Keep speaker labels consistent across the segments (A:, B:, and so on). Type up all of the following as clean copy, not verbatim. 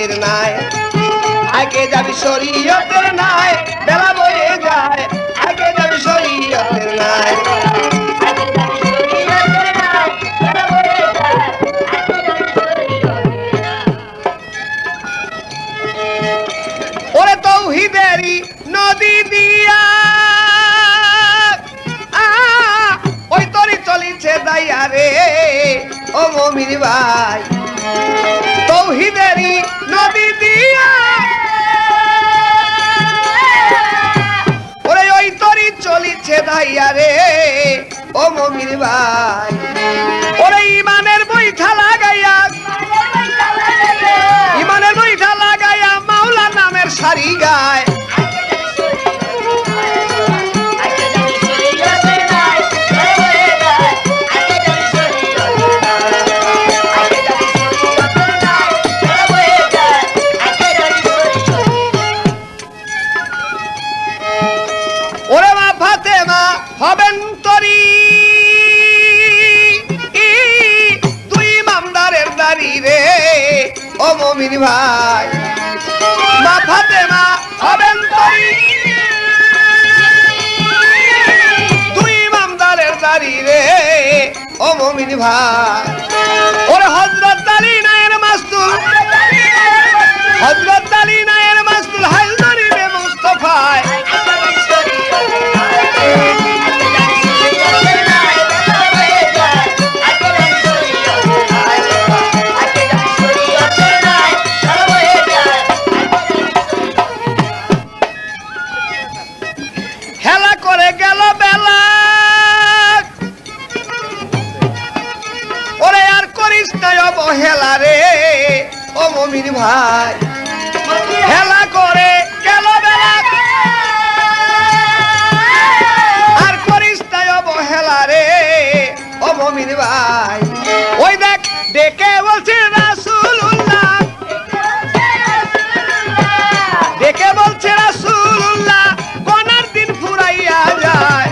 A: শরীয়তের নাই আগে যাবি শরীয়তের নাই বেলা বয়ে যায় আগে যাবি শরীয়তের নাই ওরে তৌহিদেরই নদী দিয়া ওই তরি চলিছে দাইয়া রে ও মুমিন ভাই তৌহিদেরই নদী দিয়া ওরে ওই তরি চলিছে দাইয়া রে ও মুমিন ভাই ওরে ইমানের বৈঠা লাগাইয়া ইমানের বৈঠা লাগাইয়া মাওলা নামের সারি গায় হবেন তরি দুই ইমামদারের দাড়ি রে ও মুমিন ভাই মা ফাতেমা হবেন তরি দুই ইমামদারের দাড়ি রে ও মুমিন ভাই ওরে হযরত আলী নায়ের মাসতুল হযরত আলী নায়ের মাসতুল হায়দারি বে মুস্তাফায় হেলা রে ও মুমিন ভাই হেলা করে গেল বেলা আর করিস না অবহেলা রে ও মুমিন ভাই ওই দেখ ডেকে বলছে রাসূলুল্লাহ ডেকে বলছে রাসূলুল্লাহ কোনার দিন ফুরাইয়া যায়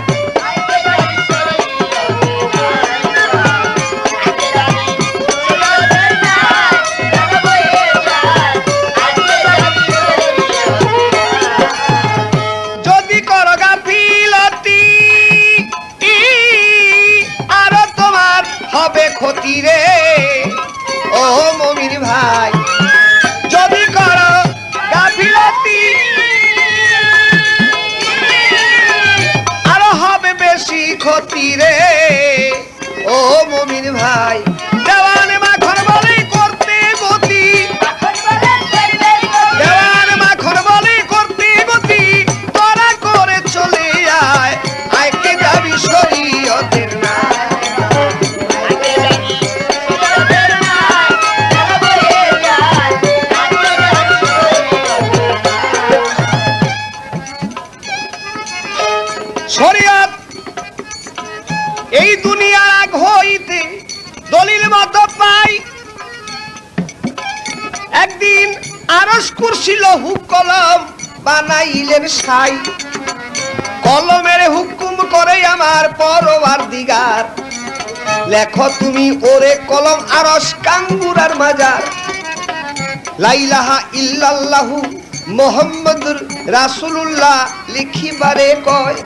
A: ক্ষতি রে ও মুমিন ভাই যদি করো গাফিলতি আরো হবে বেশি ক্ষতি রে ও মুমিন ভাই দেওয়ান মাখন বলে করতে গতি দেওয়ান মাখন বলে করতে গতি তোরা করে চলে আয় আইকে যাবি শরীয়তের না শরীয়ত এই দুনিয়ার আগ হইতে দলিল মতো পাই একদিন আরশ কুরসি লৌহ কলম বানাইলেন সাই কলমের হুকুম করে আমার পরওয়ারদিগার লেখো তুমি ওরে কলম আরশ কাঙ্গুরার মাজার লা ইলাহা ইল্লাল্লাহু মুহাম্মাদুর রাসূলুল্লাহ লিখিবারে কয়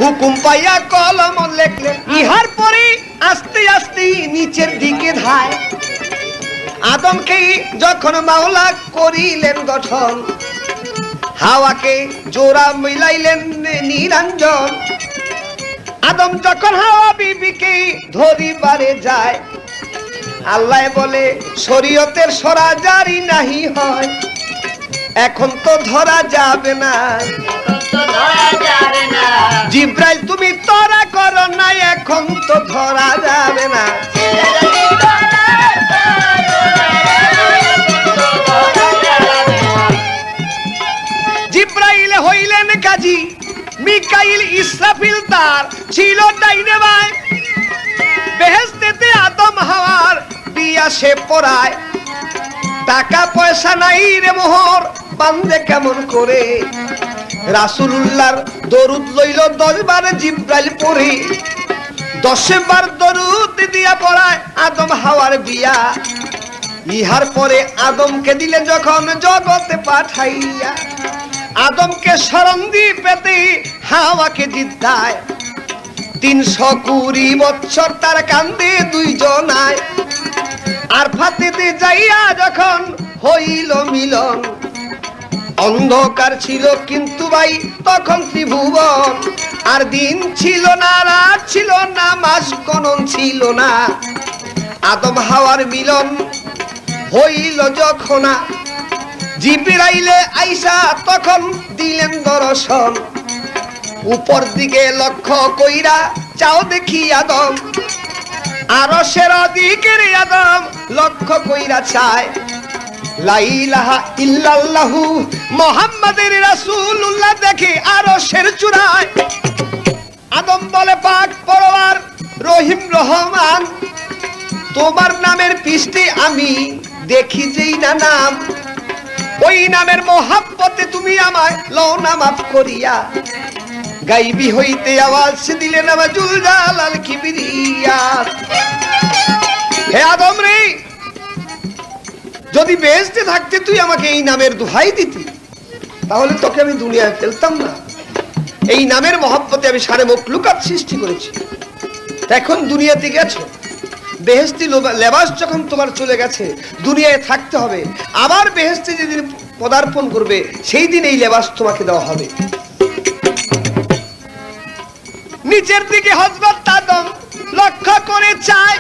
A: হুকুম পাইয়া কলম লেখলেন ইহার পরে আস্তে আস্তে নিচের দিকে ধায় আদমকে যখন মাওলা করিলেন গঠন হাওয়াকে জোড়া মিলাইলেন নিরঞ্জন আদম যখন হাওয়া বিবিকে ধরিবারে যায় আল্লাহ বলে শরীয়তের সরা জারি নাহি হয় এখন তো ধরা যাবে না জিব্রাইল তুমি তোরা করো না এখন তো ধরা যাবে না জিব্রাইল হইলেন কাজী মিকাইল ইসরাফিল তার ছিল ডাইনে বায় বেহেশতেতে আদম হাওয়ার বিয়া সে পড়ায় টাকা পয়সা নাই রে মোহর বান্দে কেমন করে রাসূলুল্লাহর দরুদ লইল 10 বার জিব্রাইল পড়ে 10 বার দরুদ দিয়া পড়ায় আদম হাওয়ার বিয়া ইহার পরে আদমকে দিলেন যখন জগতে পাঠাইয়া, আদমকে শরণ দিয়ে পেতে হাওয়াকে জিদ্দায়, 320 বছর তার কান্দে দুইজনায়। আর ফাতেতে যাইয়া যখন হইল মিলন, অন্ধকার ছিল কিন্তু ভাই তখন ত্রিভুবন। আর দিন ছিল না, রাত ছিল না, মাস গণন ছিল না। আদম হাওয়ার মিলন হইল যখন, জিবরাইলে আইসা তখন দিলেন দর্শন। উপর দিকে লক্ষ্য কইরা চাও দেখি আদম, আরশের দিকের আদম লক্ষ্য কইরা চায়। লা ইলাহা ইল্লাল্লাহু মুহাম্মাদুর রাসূলুল্লাহ দেখে আরশের চূড়ায়। আদম বলে পাক পরওয়ার রহিম রহমান, তোমার নামের পৃষ্ঠে আমি দেখি যেই না নাম, ওই নামের মোহাব্বতে তুমি আমায় লও না মাফ করিয়া। গাইবি হইতে আওয়াজ দিলেন আওয়াজুল জালাল কিবরিয়া। হে আদম রে, যদি বেহেশতে থাকতে তুই আমাকে এই নামের দোহাই দিতি, তাহলে তোকে আমি দুনিয়ায় ফেলতাম না। এই নামের মহব্বতে আমি সারে মখলুকাত সৃষ্টি করেছি। এখন দুনিয়াতে গেছো, বেহেশতি লেবাস যখন তোমার চলে গেছে, দুনিয়ায় থাকতে হবে। আবার বেহেশতে যেদিন পদার্পণ করবে, সেই দিন এই লেবাস তোমাকে দেওয়া হবে। নিচের দিকে হযরত আদম লক্ষ্য করে চায়,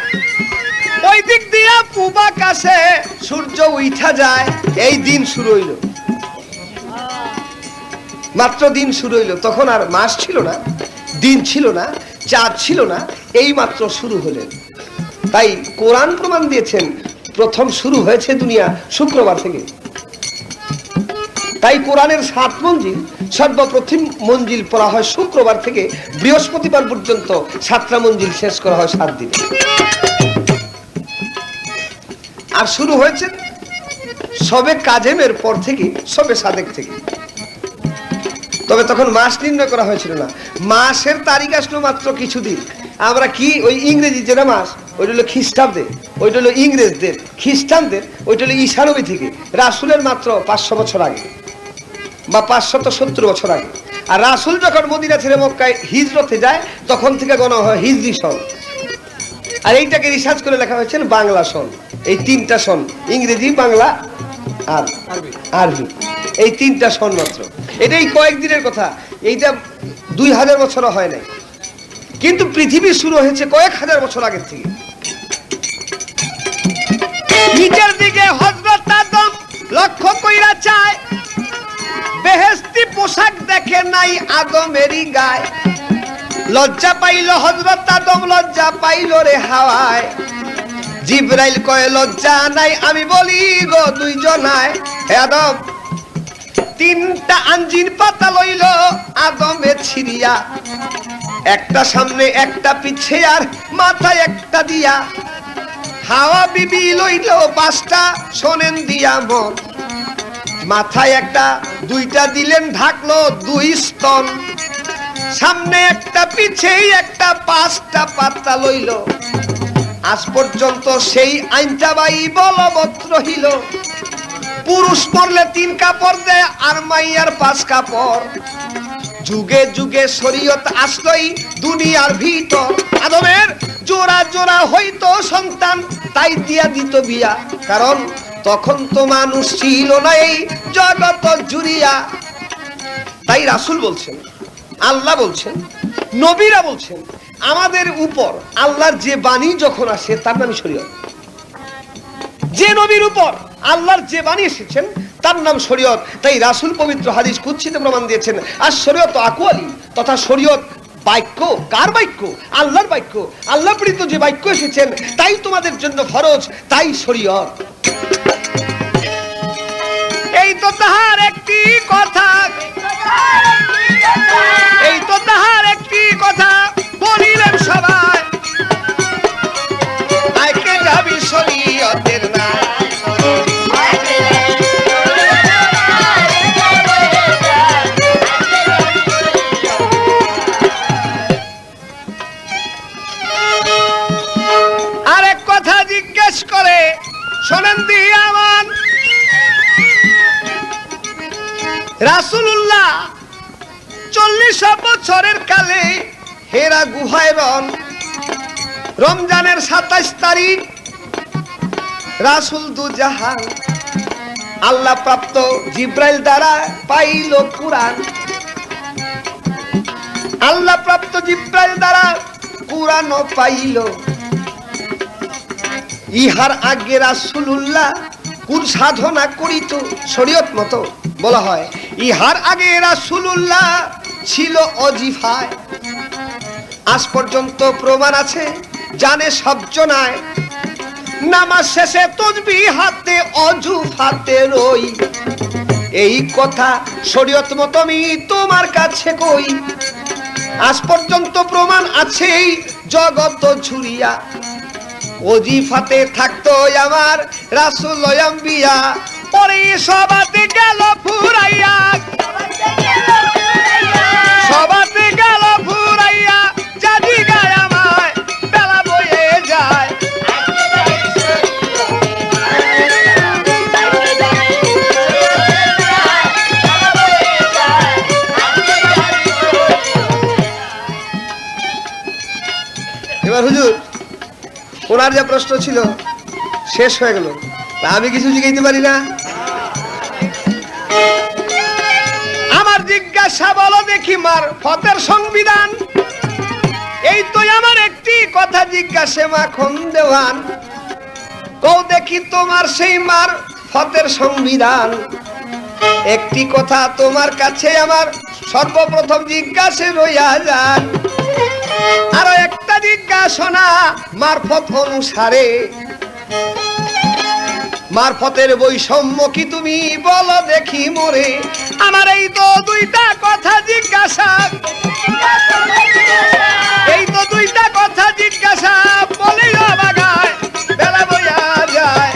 A: ওই দিক দিয়ে পূব আকাশে সূর্য উঠা যায়। এই দিন শুরু হইল, মাত্র দিন শুরু হইল। তখন আর মাস ছিল না, দিন ছিল না, চাঁদ ছিল না, এই মাত্র শুরু হলেন। তাই কোরআন প্রমাণ দিয়েছেন প্রথম শুরু হয়েছে দুনিয়া শুক্রবার থেকে। তাই কোরআনের 7 মঞ্জিল, সর্বপ্রথম মঞ্জিল পড়া হয় শুক্রবার থেকে বৃহস্পতিবার পর্যন্ত, 7টা মঞ্জিল শেষ করা হয় 7 দিনে। আর শুরু হয়েছে সবে কাজেমের পর থেকে, সবে সাদেক থেকে। তবে তখন মাস নির্ণয় করা হয়েছিল না, মাসের তারিখ আসলো মাত্র কিছুদিন। আমরা কি ওই ইংরেজি যেটা মাস, ওইটা হলো খ্রিস্টাব্দের, ওইটা হলো ইংরেজদের, খ্রিস্টানদের ওইটা হলো ঈসা নবী থেকে, রাসূলের মাত্র 500 বছর আগে বা 570 বছর আগে। আর রাসূল যখন মদিনা ছেড়ে মক্কায় হিজরতে যায়, তখন থেকে গণনা হয় হিজরি সন। আর এইটাকে রিসার্চ করে লেখা হয়েছে বাংলা সন। এই 3টা সন, ইংরেজি, বাংলা আর আরবি, এই 3টা সন মাত্র। এটাই কয়েকদিনের কথা, এইটা 2000 বছরও হয় নাই, কিন্তু পৃথিবী শুরু হয়েছে কয়েক হাজার বছর আগের থেকে। নিচের দিকে হযরত আদম লক্ষ্য কইরা চায়, বেহেশতি পোশাক দেখে নাই আদমেরই গায়। লজ্জা পাইল হযরত আদম, লজ্জা পাইল রে হাওয়ায়। জিবরাইল কয় লজ্জা নাই, আমি বলি গো দুইজনায়। হে আদম, 3টা আঞ্জির পাতা লইল আদমে ছিড়িয়া, একটা সামনে একটা পিছে আর মাথায় একটা দিয়া। হাওয়া বিবি লইল 5টা শোনেন দিয়া মন, মাথায় একটা 2টা দিলেন ঢাকলো 2 স্তন। সামনে একটা পিছে একটা 5টা পাতা লইল, আজ পর্যন্ত সেই আইনটা বাই বলবৎ রহিল। পুরুষ পরলে 3 কাপড় দেয় আর মাইয়ার 5 কাপড়। যুগে যুগে শরীয়ত আসলোই দুনিয়ার ভিতর। আদমের জোড়া জোড়া হইতো সন্তান, তাই দিয়া দিত বিয়া, কারণ তখন তো মানুষ ছিল না এই জগৎ জুড়িয়া। তাই রাসূল বলছেন, আল্লাহ বলছেন, নবীরা বলছেন, আমাদের উপর আল্লাহর যে বাণী যখন আসে তার নাম শরীয়ত। যে নবীর উপর আল্লাহর যে বাণী এসেছেন তার নাম শরীয়ত। তাই রাসূল পবিত্র হাদিস কুদসিতে প্রমাণ দিয়েছেন, আর শরীয়ত আকওয়ালি, তথা শরীয়ত বাক্য। কার বাক্য? আল্লাহর বাক্য। আল্লাহ প্রেরিত যে বাক্য এসেছেন তাই তোমাদের জন্য ফরজ, তাই শরীয়ত। এই তো তাহার একটি কথা, এই তো তাহার একটি কথা বলিলেন সবাই, আইকে যাবি শরীয়তের না। আরেক কথা জিজ্ঞেস করে, শোনেন দি 200 বছরের কালে হেরা গুহায় রমজানের 27 তারিখ রাসূল দুজাহান আল্লাহ প্রাপ্ত জিব্রাইল দ্বারা পাইল কুরআন। আল্লাহ প্রাপ্ত জিব্রাইল দ্বারা কুরআনও পাইল। ইহার আগে রাসূলুল্লাহ কোন সাধনা করিত শরীয়ত মতো বলা হয়। ইহার আগে রাসূলুল্লাহ ছিল অজিফায়। আজ পর্যন্ত প্রমাণ আছে, জানে সব জনায়। নামাজ শেষে তাসবিহ হাতে অজু হাতে রই। এই কথা শরীয়ত মতো আমি তোমার কাছে কই। আজ পর্যন্ত প্রমাণ আছে জগত ঝুরিয়া। ওজিফাতে থাকতো আমার রাসূল আম্বিয়া। পরে সবাতে গেল ফুরাইয়া, সবাতে গেল ফুরাইয়া। জাজি গায় আমায় বেলা বয়ে যায়। এবার হুজুর ওনার যে প্রশ্ন ছিল শেষ হয়ে গেল, আমি কিছু জিজ্ঞাসা পারি না। আমার জিজ্ঞাসা বলো দেখি মারফতের সংবিধান। এই তো আমার একটি কথা জিজ্ঞাসা মাখন দেওয়ান। কও দেখি তোমার সেই মারফতের সংবিধান। একটি কথা তোমার কাছে আমার সর্বপ্রথম জিজ্ঞাসা রইয়া যান। আরো একটা জিজ্ঞাসা মারফত অনুসারে মারফতের বৈষম্য কি তুমি বলো দেখি মোরে। আমার এই তো দুইটা কথা জিজ্ঞাসা, এই তো দুইটা কথা জিজ্ঞাসা বলিয়া বাগায় বেলা বইয়া যায়।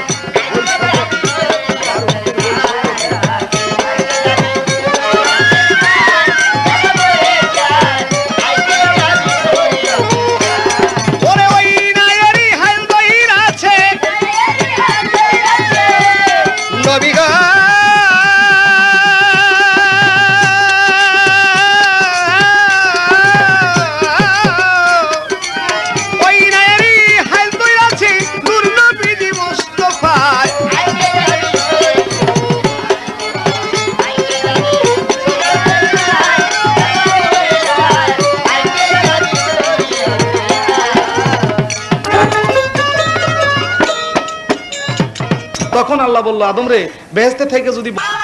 B: তখন আল্লাহ বলল, আদম রে, বেহেশতে থেকে যদি
A: পাওয়া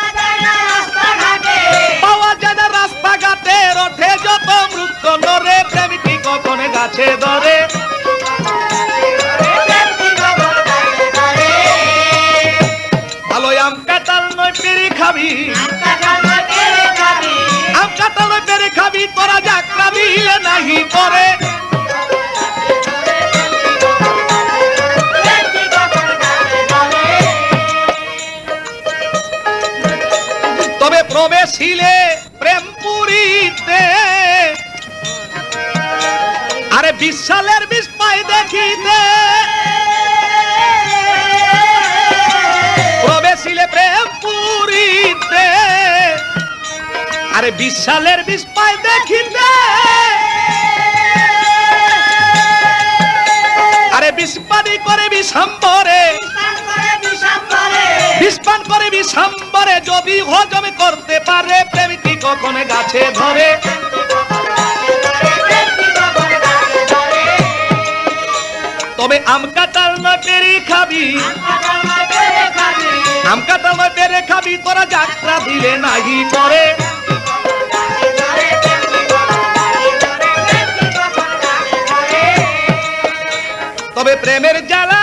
A: যায় না রাস্তাঘাটে ওঠে যত মৃত্যু নরে। প্রেমিকি কখন গাছে ধরে, ভালো আম কাঁঠাল নয় পেরে খাবি, আম কাঁঠাল নয় পেরে খাবি। তোরা যাত্রা দিলে নাহি করে। তবে প্রবেশিলে প্রেম পুরীতে, আরে বিশালের বিস্ময় দেখিতে। প্রবেশিলে প্রেম পুরীতে, আরে বিশালের বিস্ময় দেখিতে। আরে বিস্পানি করে বিশম্বরে, বিস্পান করে বিশম্বরে। যদি হজম করতে পারে প্রেমিকি কখন গাছে ধরে। তবে আম কাঁঠাল নয় পেরে খাবি, আম কাঁঠাল নয় পেরে খাবি। তোরা যাত্রা দিলে নাহি করে। তবে প্রেমের জ্বালা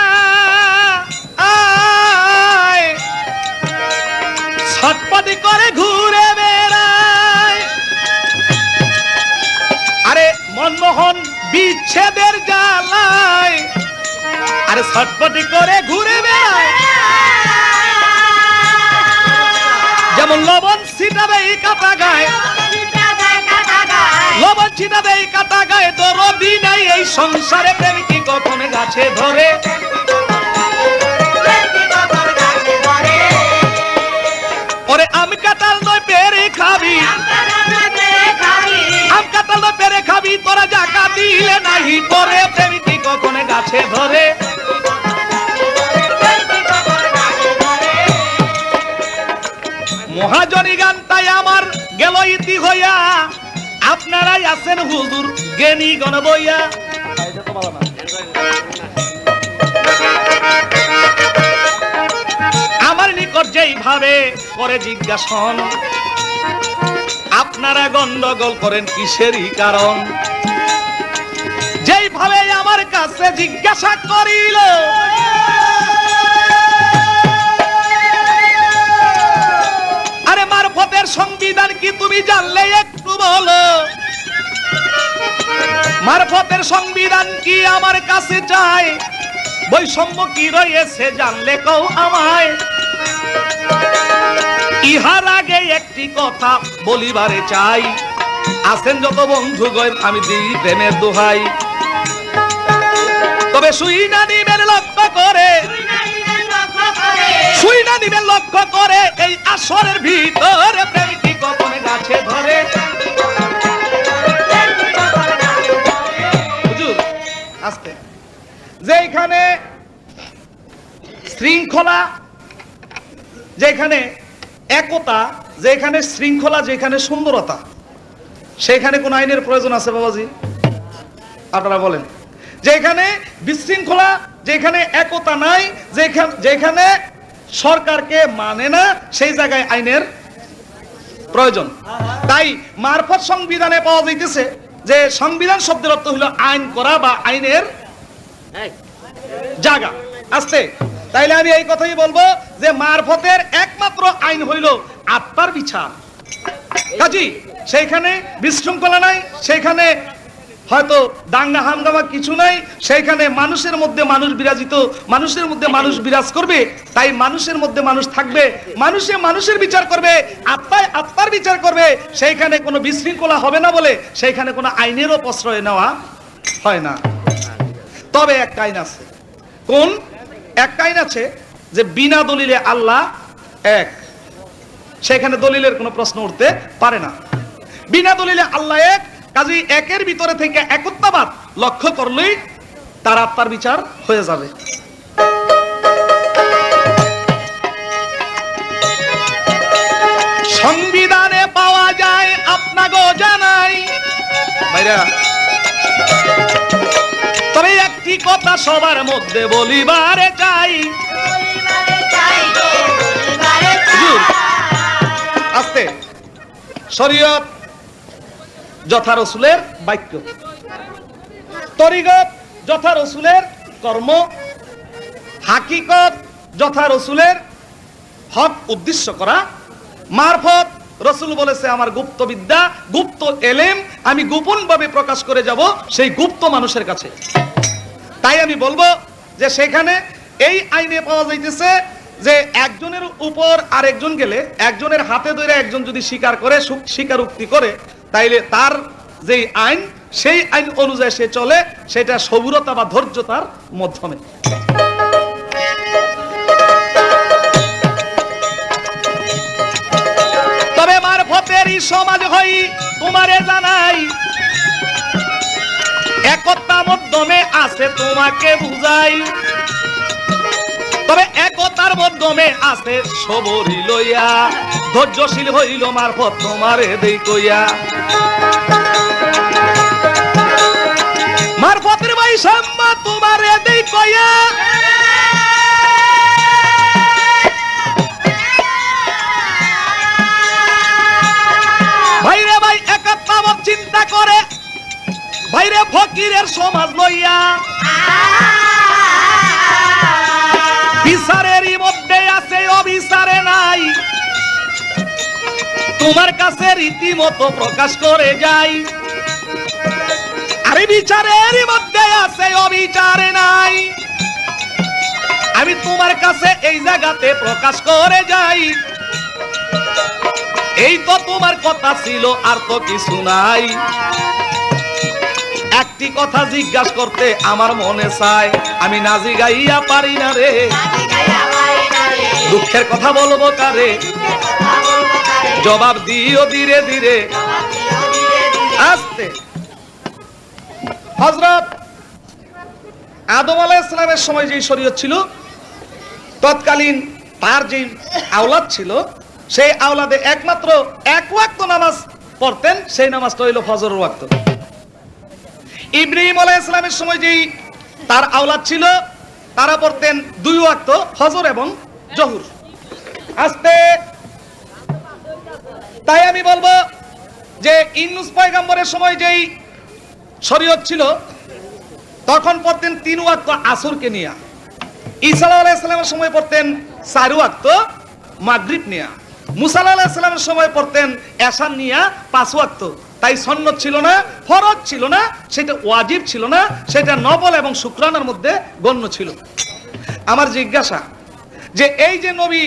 A: ছটপটি করে ঘুরে বেড়ায়। আরে মনমোহন বিচ্ছেদের জ্বালায়, আরে ছটপটি করে ঘুরে বেড়ায়। যেমন লবণ ছিটাবে এই কাটা গায়ে, লবণ ছিটাবে এই কাটা গায়ে। দরদি নাই এই সংসারে, প্রেমিকি কখন গাছে ধরে। ওরে আম কাঁঠাল নয় পেরে খাবি, আছেন হুজুর জ্ঞানী গণ বইয়া। আমার নিকট যেইভাবে করে জিজ্ঞাসন, আপনারা গন্ডগোল করেন কিসেরই কারণ? যেইভাবে আমার কাছে জিজ্ঞাসা করিল, আরে মারফতের সংবিধান কি তুমি জানলে একটু বলো। মারফতের সংবিধান কি আমার কাছে চাই, বৈষম্য কি রয়েছে জানলে কও আমায়। ইহার আগে একটি কথা বলিবারে চাই, আছেন যত বন্ধুগণ আমি দিই প্রেমের দোহাই। তবে শুই না নিবেন লক্ষ্য করে, শুই না নিবেন লক্ষ্য করে, এই আসরের ভিতরে প্রেম কি কখন গাছে ধরে। হুজুর আস্তে, যেখানে শৃঙ্খলা, যেখানে একতা, যেখানে শৃঙ্খলা, যেখানে সুন্দরতা, সেখানে কোন আইনের প্রয়োজন আছে বাবাজি? আপনারা বলেন। যেখানে বিশৃঙ্খলা, যেখানে একতা নাই, যেখানে সরকারকে মানে না, সেই জায়গায় আইনের প্রয়োজন। তাই মারফত সংবিধানে পাওয়া যাইতেছে যে সংবিধান শব্দের অর্থ হলো আইন করা বা আইনের জায়গা। আস্তে, তাইলে আমি এই কথাই বলবো যে মারফতের একমাত্র আইন হইল আত্মার বিচার। কাজী সেইখানে বিশৃঙ্খলা নাই, সেইখানে হয়তো দাঙ্গা হাঙ্গামা কিছু নাই, সেইখানে মানুষের মধ্যে মানুষ বিরাজিত, মানুষের মধ্যে মানুষ বিরাজ করবে। তাই মানুষের মধ্যে মানুষ থাকবে, মানুষে মানুষের বিচার করবে, আত্মায় আত্মার বিচার করবে। সেইখানে কোনো বিশৃঙ্খলা হবে না বলে সেইখানে কোনো আইনেরও প্রশ্রয় নেওয়া হয় না। তবে একটা আইন আছে। কোন একটা আইন আছে? যে বিনা দলিলে আল্লাহ এক, সেখানে দলিলের কোনো প্রশ্ন উঠতে পারে না। বিনা দলিলে আল্লাহ এক, কাজেই একের ভিতরে থেকে একত্ববাদ লক্ষ্য করলেই তার আত্মার বিচার হয়ে যাবে। সংবিধানে পাওয়া যায় আপনাকে জানাই ভাইরা, তবে একটি কথা সবার মধ্যে বলিবারে চাই। আস্তে, শরীয়ত যথা রসুলের বাক্য, তরিকত যথা রসুলের কর্ম, হাকিকত যথা রসুলের হক উদ্দেশ্য করা, মারফত রসুল বলেছে আমার গুপ্ত বিদ্যা, গুপ্ত এলেম আমি গোপন ভাবে প্রকাশ করে যাব সেই গুপ্ত মানুষের কাছে। তাই আমি বলবো যে সেখানে এই আইনে পাওয়া যাইতেছে যে একজনের উপর আরেকজন গেলে, একজনের হাতে ধরে একজন যদি স্বীকার করে, স্বীকারোক্তি করে, তাইলে তার যে আইন, সেই আইন অনুযায়ী সে চলে, সেটা সবুরতা বা ধৈর্যতার মাধ্যমে। তবে মারফতেরই সমাজ হই তোমারে জানাই, একতা মাধ্যমে আছে তোমাকে বুঝাই। তবে একতার মাধ্যমে আছে সবরি লইয়া, ধৈর্যশীল হইল মারফত তোমারে দেই কইয়া। মারফতের বৈষম্য তোমারে দেই কইয়া, ভাইরে ভাই একতাবদ চিন্তা করে, ভাইরে ফকিরের সমাজ লইয়া। বিচারেরই মধ্যে আছে অবিচারে নাই, তোমার কাছে রীতিমতো প্রকাশ করে যাই। আরে বিচারের মধ্যে আছে অবিচারে নাই, আমি তোমার কাছে এই জায়গাতে প্রকাশ করে যাই। এই তো তোমার কথা ছিল, আর তো কিছু নাই। একটি কথা জিজ্ঞাসা করতে আমার মনে চায়, আমি না জিগাইয়া পারি না রে। দুঃখের কথা বলবো কারে, জবাব দিও ধীরে ধীরে। আস্তে, হযরত আদম আলাইহিস সালামের সময় যে শরীয়ত ছিল, তৎকালীন তার যে আওলাদ ছিল, সেই আওলাদে একমাত্র এক ওয়াক্ত নামাজ
B: পড়তেন সেই নামাজটা হইল ফজরের ওয়াক্ত। ইব্রাহিম আলাইহিস সালামের সময় যেই তার আওলাদ ছিল তারা পড়তেন 2 ওয়াক্ত ফজর এবং জোহর। আস্তে তাই আমি বলবো যে ইউনূস পয়গম্বরের সময় যেই শরীয়ত ছিল তখন পড়তেন 3 ওয়াক্ত আসরকে নিয়ে। ঈসা আলাইহিস সালামের সময় পড়তেন 4 ওয়াক্ত মাগরিব নিয়ে। মুসা আলাইহিস সালামের সময় পড়তেন এশার নিয়ে 5 ওয়াক্ত। তাই সুন্নত ছিল না, ফরজ ছিল না, সেটা ওয়াজিব ছিল না, সেটা নফল এবং শুকরানার মধ্যে গণ্য ছিল। আমার জিজ্ঞাসা যে এই যে নবী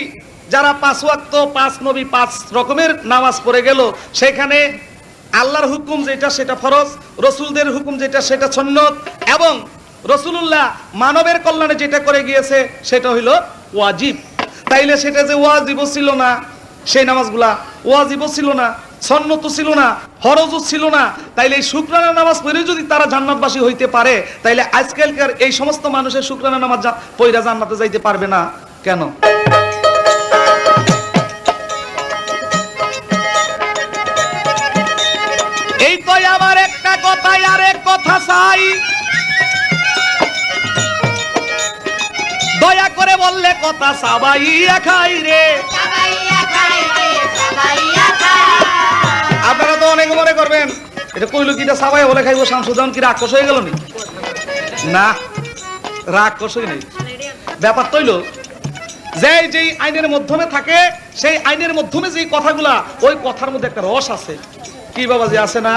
B: যারা 5 ওয়াক্ত 5 নবী 5 রকমের নামাজ পড়ে গেল, সেখানে আল্লাহর হুকুম যেটা সেটা ফরজ, রসুলদের হুকুম যেটা সেটা সুন্নত, এবং রসুলুল্লাহ মানবের কল্যাণে যেটা করে গিয়েছে সেটা হইল ওয়াজিব। তাইলে সেটা যে ওয়াজিব ছিল না, সেই নামাজগুলা ওয়াজিব ছিল না, সুন্নত ছিল না, ফরজও ছিল না, তাইলে এই শুকরানা নামাজ পড়ে যদি তারা জান্নাতবাসী হইতে পারে, তাইলে আজকালকার এই সমস্ত মানুষের শুকরানা নামাজ পড়া জান্নাতে যাইতে পারবে না কেন? এই তো আমার একটা কথা আর এক কথা চাই, দয়া করে বললে কথা সাবাইয়া খাই রে। আপনারা তো অনেক মনে করবেন এটা কইলো কিটা সাবাই বলে খাইবো, শামসুদ্দান কি রাক্ষস হয়ে গেল নি? না, রাক্ষস হই নাই। ব্যাপার তৈল যে যেই আইনের মাধ্যমে থাকে সেই আইনের মাধ্যমে যেই কথাগুলা, ওই কথার মধ্যে একটা রস আছে, কি বাবাজি আছে না?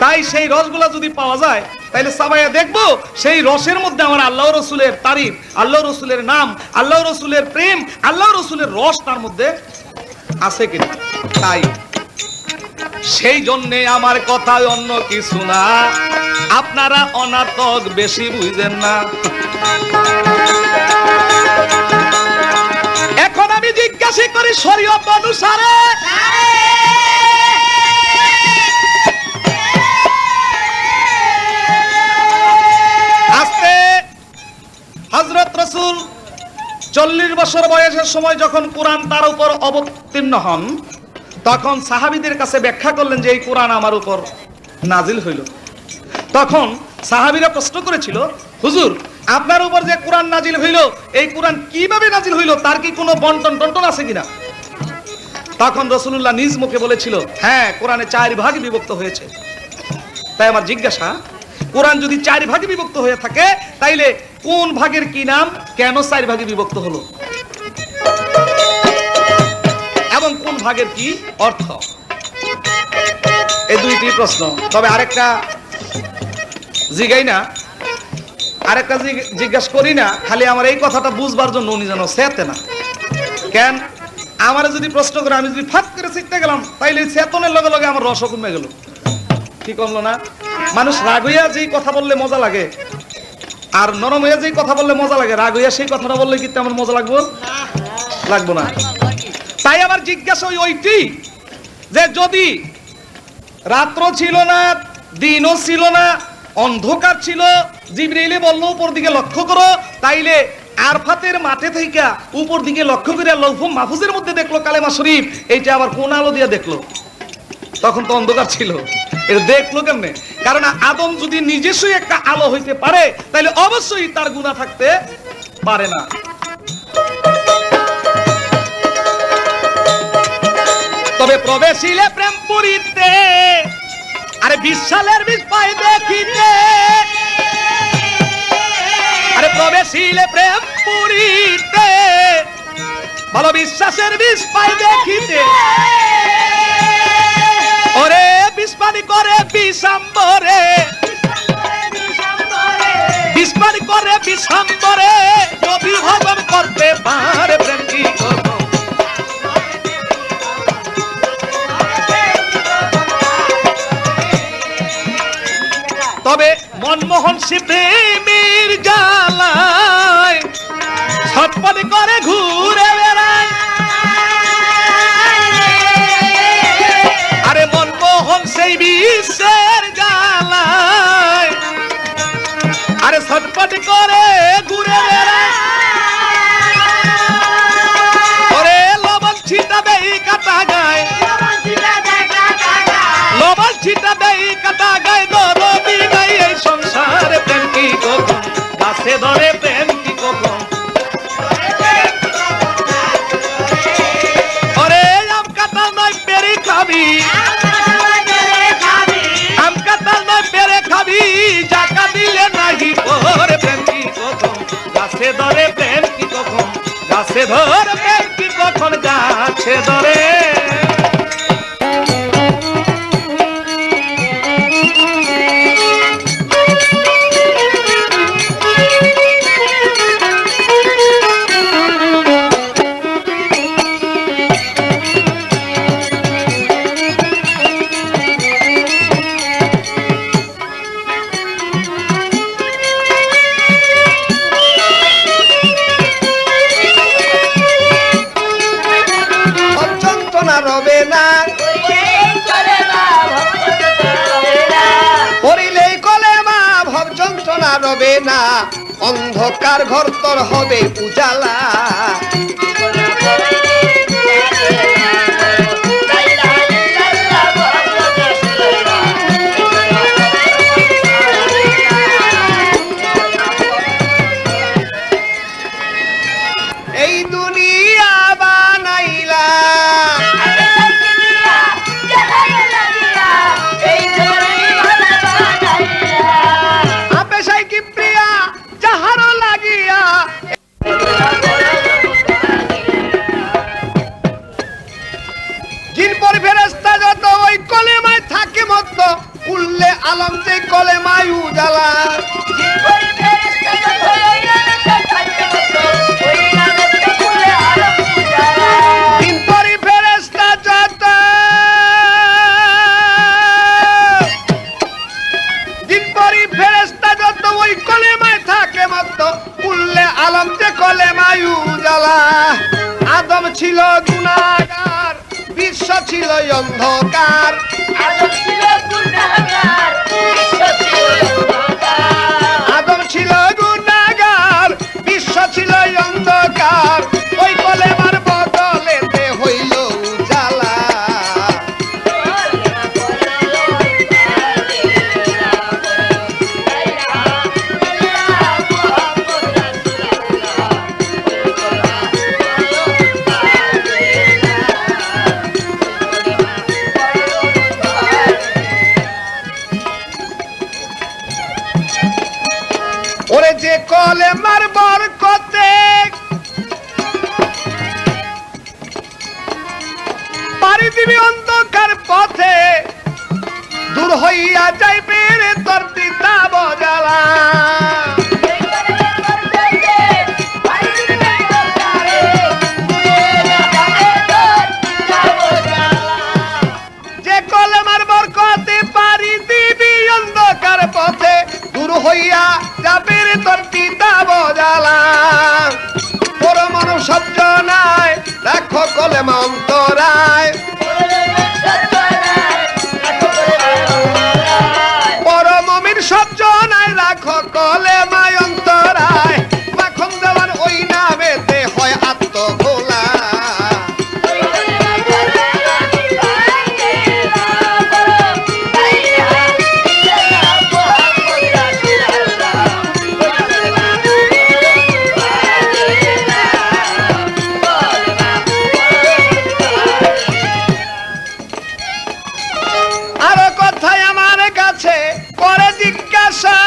B: তাই সেই রসগুলা যদি পাওয়া যায় তাইলে সাবাইয়া দেখবো সেই রসের মধ্যে আমার আল্লাহ রসুলের তারিফ, আল্লাহ রসুলের নাম, আল্লাহ রসুলের প্রেম, আল্লাহ রসুলের রস তার মধ্যে আছে কিনা। তাই সেই জন্যে আমার কথা অন্য কিছু না, আপনারা অনাটক বেশি বুঝেন না। এখন আমি জিজ্ঞাসা করি শরীয়ত অনুসারে আস্তে হযরত রাসূল 40 বছর বয়সের সময় যখন কোরআন তার উপর অবতীর্ণ হন, তখন সাহাবীদের কাছে ব্যাখ্যা করলেন যে এই কোরআন আমার উপর নাজিল হইল। তখন সাহাবীরা প্রশ্ন করেছিল, হুজুর আপনার উপর যে কোরআন নাজিল হইল, এই কোরআন কিভাবে নাজিল হইল, তার কি কোনো বন্টন টন্টন আছে কিনা? তখন রাসূলুল্লাহ নিজ মুখে বলেছিল, হ্যাঁ কোরআনে 4 ভাগে বিভক্ত হয়েছে। তাই আমার জিজ্ঞাসা, কোরআন যদি 4 ভাগে বিভক্ত হয়ে থাকে তাইলে কোন ভাগের কি নাম, কেন 4 ভাগে বিভক্ত হলো, এবং কোন ভাগের কি অর্থ? এই 2টি প্রশ্ন। তবে আরেকটা জিজ্ঞাই না, আরেকটা জিজ্ঞাসা করি না, খালি আমার এই কথাটা বুঝবার জন্য উনি যেন সেতে না। কেন আমার যদি প্রশ্ন করে আমি যদি ফাট করে শিখতে গেলাম, তাইলে চেতনের লগে লগে আমার রস কমে গেল, কি কমলো না? মানুষ রাগ হইয়া যেই কথা বললে মজা লাগে, আর নরম হইয়া যেই কথা বললে মজা লাগে, রাগ হইয়া সেই কথাটা বললে কি তেমন মজা লাগবো? লাগবো না। তাই আমার জিজ্ঞাসা ওইটি যে যদি রাত্র ছিল না, দিনও ছিল না, অন্ধকার ছিল, জিবরাইল বলল উপর দিকে লক্ষ্য করো, তাইলে আরফাতের মাঠে থেকে উপর দিকে লক্ষ্য করে লৌহ মাহফুজের মধ্যে দেখলো কালেমা শরীফ, এইটা আবার কোন আলো দিয়ে দেখলো? তখন তো অন্ধকার ছিল, এটা দেখলো কেমনে? কারণ আদম যদি নিজস্বই একটা আলো হইতে পারে তাইলে অবশ্যই তার গুনাহ থাকতে পারে না। তবে প্রবেশিলে প্রেম পুরিতে, আরে 20 সালের 20 পাই দেখিতে, আরে প্রবেশিলে প্রেম পুরিতে, ভালো বিশ্বাসের 20 পাই দেখিতে, ওরে বিস্মানি করে বিশাম্বরে, বিস্মানি করে বিশাম্বরে, নবী হজম করতে পারে প্রেম কি করব? তবে মনমোহন সে প্রেমের জ্বালায় ছটপট করে ঘুরে বেড়ায়, আরে মনমোহন সেই বিশ্বের জ্বালায়, আরে ছটপট করে ঘুরে বেড়ায়, ওরে লবণ ছিটা দেই কাটা গায়,
A: আছে দরে রবে না পড়িলেই কলেমা ভব যন্ত্রণা রবে না অন্ধকার ঘর তোর হবে উজালা এই দুনিয়া বানাইলা উল্লে আলম যে কলেমায় উজালা দিন পরি ফেরেশতা যত দিন পরি ফেরেশতা যত ওই কলেমায় থাকে মত উল্লে আলম যে কলেমায় উজালা আদম ছিল গুনাহগার বিশ্ব ছিল অন্ধকার আদম ছিল গুনাহগার বিশ্ব ছিল অন্ধকার ওই কলেমার বদলে দে হইল উজালা ওরে যে কলেমার বরকতে পাড়ি দিবি অন্ধকার পথে দূর হইয়া যাইবে রে তোর পিতা বজালা যে কলেমার বরকতে পাড়ি দিবি অন্ধকার পথে দূর হইয়া যাবে রে তোর পিতা বজালা পরমাণ শব্দ নাই দেখো কলেমা অন্তরায় পরমমির শব্দ নাই রাখো কলেমায় অন্তরায় মাখন দেওয়ার ওই নামেতে হয় আত্মভোলা আরো কথায় আমার কাছে করে জিজ্ঞাসা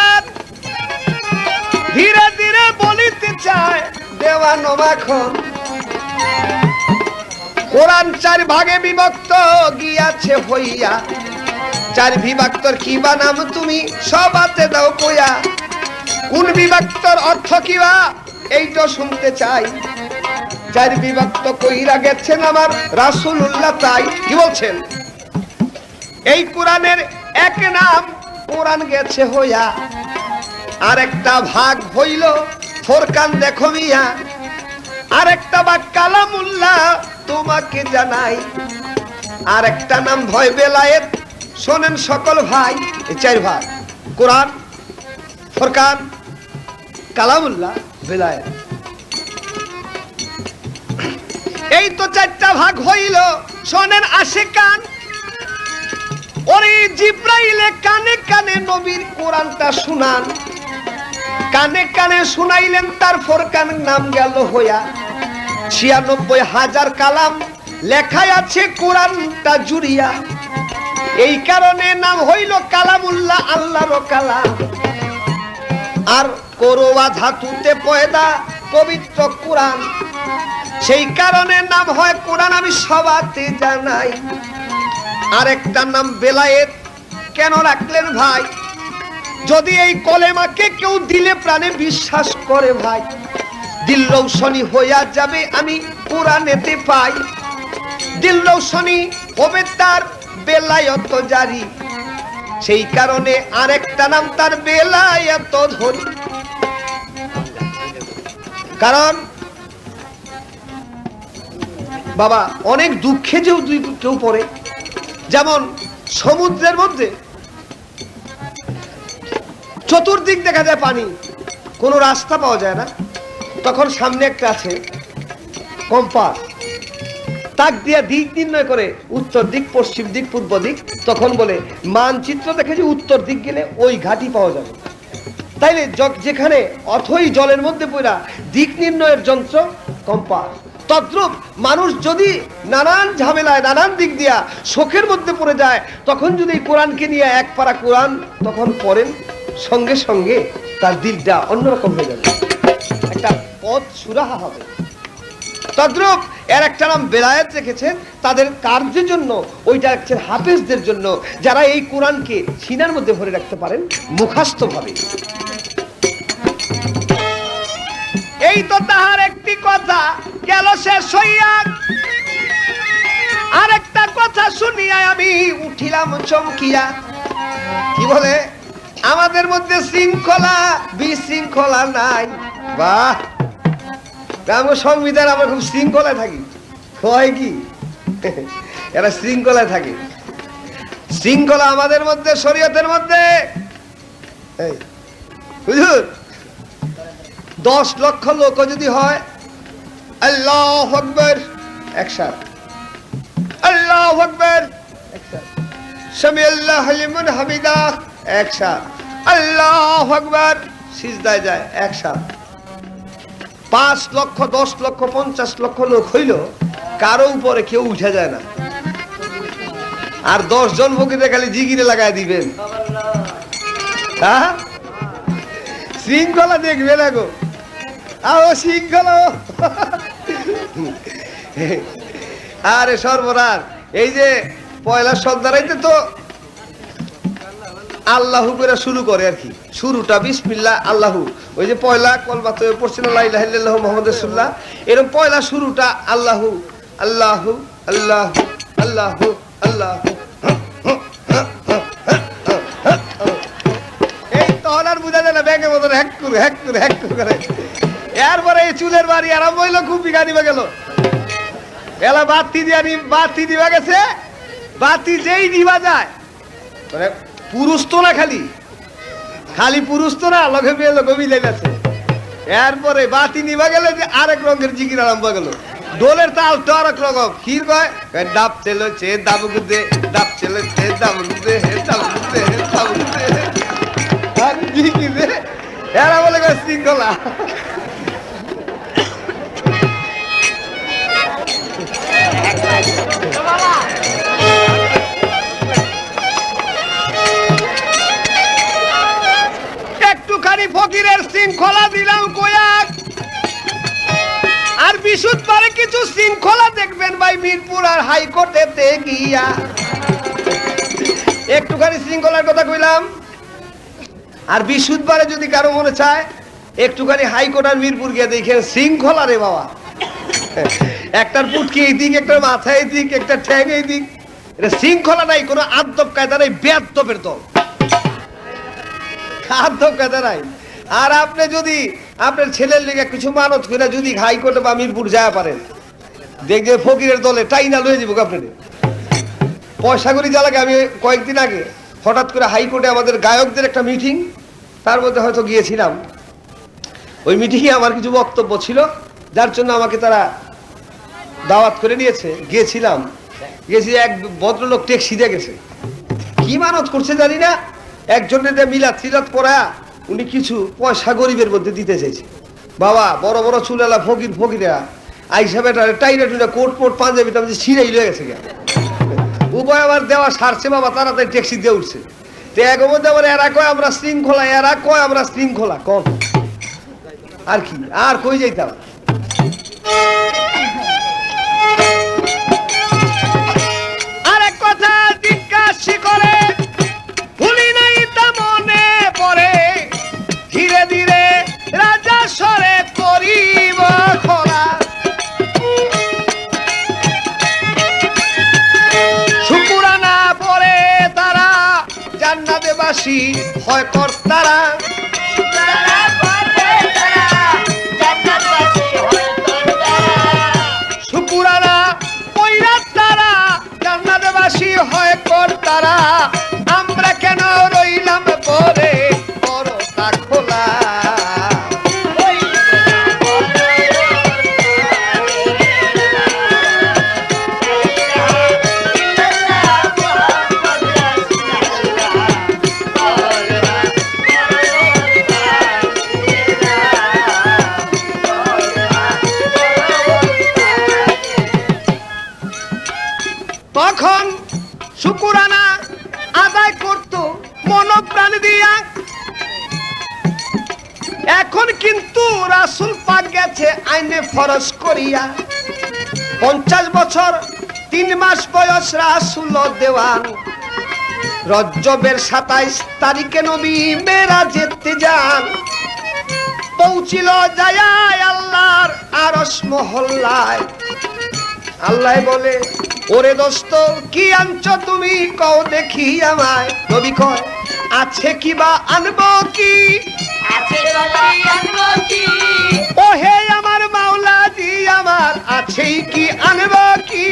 A: ধীরে ধীরে বলিতে চায় দেওয়ানো মাখন কোরআন 4 ভাগে বিভক্ত গিয়াছে হইয়া 4 বিভক্তর কি বা নাম তুমি সবাতে দাও কইয়া কোন বিভক্তর অর্থ কিবা এইটা শুনতে চাই 4 বিভক্ত কইরা গেছেন আমার রাসূলুল্লাহ তাই কি বলছেন এই কোরআনের এক নাম কোরআন গেছে হইয়া আর একটা ভাগ হইল ফোরকান দেখো মিয়া আর একটা ভাগ কালামুল্লাহ তোমাকে জানাই আর একটা নাম ভয় বেলায়েত শোনেন সকল ভাই এই 4 ভাগ কোরআন ফোরকান কালামুল্লাহ বেলায়েত এই তো 4টা ভাগ হইল শোনেন আশিকান ওরে জিব্রাইলে কানে কানে নবীর কোরআনটা শুনান কানে কানে শুনাইলেন তার ফোরকানের নাম গেল হইয়া 96,000 কালাম লেখা আছে কোরআনটা জুড়িয়া এই কারণে নাম হইল কালামুল্লাহ আল্লাহর কালাম আর করোয়া ধাতুতে পয়দা পবিত্র কোরআন, সেই কারণে নাম হয় কোরআন, আমি সবাতে জানাই। আরেকটা নাম বেলায়েত কেন রাখলেন ভাই? যদি এই কলেমাকে কেউ দিলে প্রাণে বিশ্বাস করে ভাই, দিল রৌশনি হইয়া যাবে আমি কোরআনেতে পাই। দিল রৌশনি হবে তার বেলায়েত জারি, সেই কারণে আরেকটা নাম তার বেলায়েত ধরি। কারণ বাবা অনেক দুঃখে যেও কেউ পড়ে, যেমন সমুদ্রের মধ্যে চতুর্দিক দেখা যায় পানি, কোনো রাস্তা পাওয়া যায় না, তখন সামনে একটা আছে কম্পাস, তাক দিয়া দিক নির্ণয় করে, উত্তর দিক, পশ্চিম দিক, পূর্ব দিক, তখন বলে মানচিত্র দেখে যে উত্তর দিক গেলে ওই ঘাটি পাওয়া যাবে। তাইলে যেখানে অথই জলের মধ্যে পড়া দিক নির্ণয়ের যন্ত্র কম্পাস, তদ্রূপ মানুষ যদি নানান ঝামেলায় নানান দিক দিয়া শোকের মধ্যে পড়ে যায়, তখন যদি কোরআনকে নিয়ে এক পারা কোরআন তখন পড়েন, সঙ্গে সঙ্গে তার দিলটা অন্যরকম হয়ে যাবে, একটা পথ সুরাহা হবে। তদ্রূপ এর একটা নাম বেলায়েত রেখেছেন তাদের কার্যের জন্য, ওইটা হচ্ছে হাফেজদের জন্য, যারা এই কোরআনকে সিনার মধ্যে ভরে রাখতে পারেন মুখস্থ ভাবে। এই তো তাহার একটি কথা গেল শেষ হইয়া, আরেকটা কথা শুনিয়া আমি উঠিলাম চমকিয়া। কি বলে? আমাদের মধ্যে শৃঙ্খলা বিশৃঙ্খলা নাই। বাহ, আমার সংবিধান, আমরা খুব শৃঙ্খলায় থাকি। হয় কি এরা শৃঙ্খলায় থাকে। শৃঙ্খলা আমাদের মধ্যে, শরীয়তের মধ্যে। হুজুর 10 লক্ষ লোক যদি হয়, আল্লাহু আকবার একসাথে, আল্লাহু আকবার একসাথে, সামিআল্লাহু লিমান হামিদা একসাথে, আল্লাহু আকবার সিজদায় যায় একসাথে। 5 লক্ষ 10 লক্ষ 50 লক্ষ লোক হইল, কারো উপরে কেউ উঠে যায় না। আর 10 জন ফকিরে খালি জিগিরে লাগায় দিবেন। হ্যাঁ, শৃঙ্খলা দেখবে না গো, আও শৃঙ্খলা। আরে সর্বনাশ, এই যে পয়লা সন্ধ্যারাইতে তো আল্লাহু করে শুরু করে আর কি, শুরুটা বিসমিল্লাহ আল্লাহু, ওই যে পয়লা কলমা তো পড়ছে না, লা ইলাহা ইল্লাল্লাহু মুহাম্মাদুর রাসূলুল্লাহ, এরকম পয়লা শুরুটা আল্লাহু আল্লাহু আল্লাহু আল্লাহু আল্লাহু। এই তখন আর বুঝা যায় না, ব্যাংকের মতন হ্যাক করে হ্যাক করে হ্যাক করে। এরপরে এই চুলের বাড়ি আরম্ভ হইলো, খুব বিঘা নিবে গেল, এলা বাতি দিবা গেছে। বাতি যেই নিবা যায়, মানে পুরুষ তো না, খালি পুরুষ তো না, লগে মেয়ে লোক মিলে গেছে। এরপরে বাতি নিবা গেলে যে আরেক রঙের জিকির আরম্ভ গেল, ডোলের তাল তো আরেক রকম। কি কয়? ডাব চেলেছে দাবুগুদে, ডাব চেলেছে দাবুগুদে, দাবুগুদে দাবুগুদে, আর জিকির এরা বলে শৃঙ্খলা। একটুখানি ফকিরের শৃঙ্খলা দিলাম কয়াক, আর বিশুদ্ধবারে কিছু শৃঙ্খলা দেখবেন ভাই মিরপুর আর হাইকোর্টেতে গিয়া। একটুখানি শৃঙ্খলার কথা কইলাম, আর বিশুদ্ধবারে যদি কারো মনে চায় একটুখানি হাইকোর্ট আর মিরপুর গিয়ে দেখেন শৃঙ্খলা রে বাবা। একটার পুটকি এই দিক, একটার মাথা এই দিক, একটা ঠ্যাং এই দিক, এটা শৃঙ্খলা নাই, কোনো আদব কায়দা নাই, বেয়াদবের দল, আদব কায়দা নাই। আর আপনি যদি আপনার ছেলের লেগে কিছু মানত করে যদি হাইকোর্টে বা মিরপুর যায় পারেন, দেখবে ফকিরের দলে টাইনা লয়ে যাবো আপনাদের। পয়সা করি জ্বালাকে। আমি কয়েকদিন আগে হঠাৎ করে হাইকোর্টে আমাদের গায়কদের একটা মিটিং, তার মধ্যে হয়তো গিয়েছিলাম। ওই মিটিংয়ে আমার কিছু বক্তব্য ছিল, যার জন্য আমাকে তারা দাওয়াত করে নিয়েছে। গেছি, এক ভদ্রলোক ট্যাক্সি দিয়ে গেছে, কি মানত করছে জানি না, একজনের মিলাদ সিলাদ করা, উনি কিছু পয়সা গরিবের মধ্যে দিতে চাইছে। বাবা বড় বড় চুলেলা ফকিরা আইসা বেটা টাইনা টুইনা কোট পোট পাঞ্জাবি টাঞ্জাবি ছিঁড়াই লয়ে গেছে। উভয় আবার দেওয়া সারছে, বাবা তাড়াতাড়ি ট্যাক্সি দিয়ে উঠছে। তো এর মধ্যে আবার এরা কয় আমরা শৃঙ্খলা, এরা কয় আমরা শৃঙ্খলা। কম আর কি, আর কই যাইতাম। আরেক কথা জিজ্ঞাসা করে ভুলি নাই তা মনে পড়ে, ধীরে ধীরে রাজা সরে করিব খরা। শুকুরানা পরে তারা জান্নাতবাসী হয় কর্তারা। শুকুরানা পইরা তারা জান্নাতবাসী হয় কর্তারা। আমরা কেন রইলাম পরে পরতা খোলা। তখন শুকুরানা আদায় করত মনোপ্রাণ দিয়া। এখন কিন্তু রাসূল পাক গেছে আইনে ফরজ করিয়া। 50 বছর 3 মাস বয়স রাসূল দেওয়ান। রজবের 27 তারিখে নবী মেরাজেতে যান। পৌঁছিল যায় আল্লাহর আরশ মহল্লায়। আল্লাহ বলে, ওরে দোস্ত কি আনছো তুমি, কও দেখি আমায়। নবী কয়, আছে কি বা আনবো কি, ও হে আমার মাওলাজি আমার, আছেই কি আনবো কি।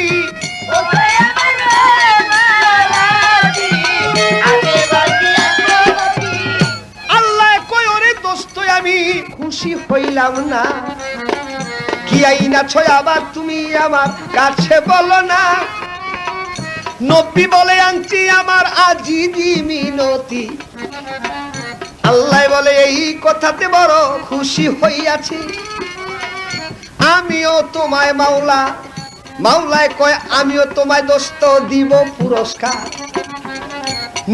A: আল্লাহ কয়, ওরে দোস্ত আমি খুশি হইলাম না। কি আইনা ছয় আবার তুমি আমার কাছে বলো না। নবী বলে, আনছি আমার আজিজি মিনতি। আল্লাহ বলে, এই কথাতে বড় খুশি হইয়াছি। আমিও তোমায় মাওলা। মাওলায় কয়, আমিও তোমায় দোস্ত দিব পুরস্কার।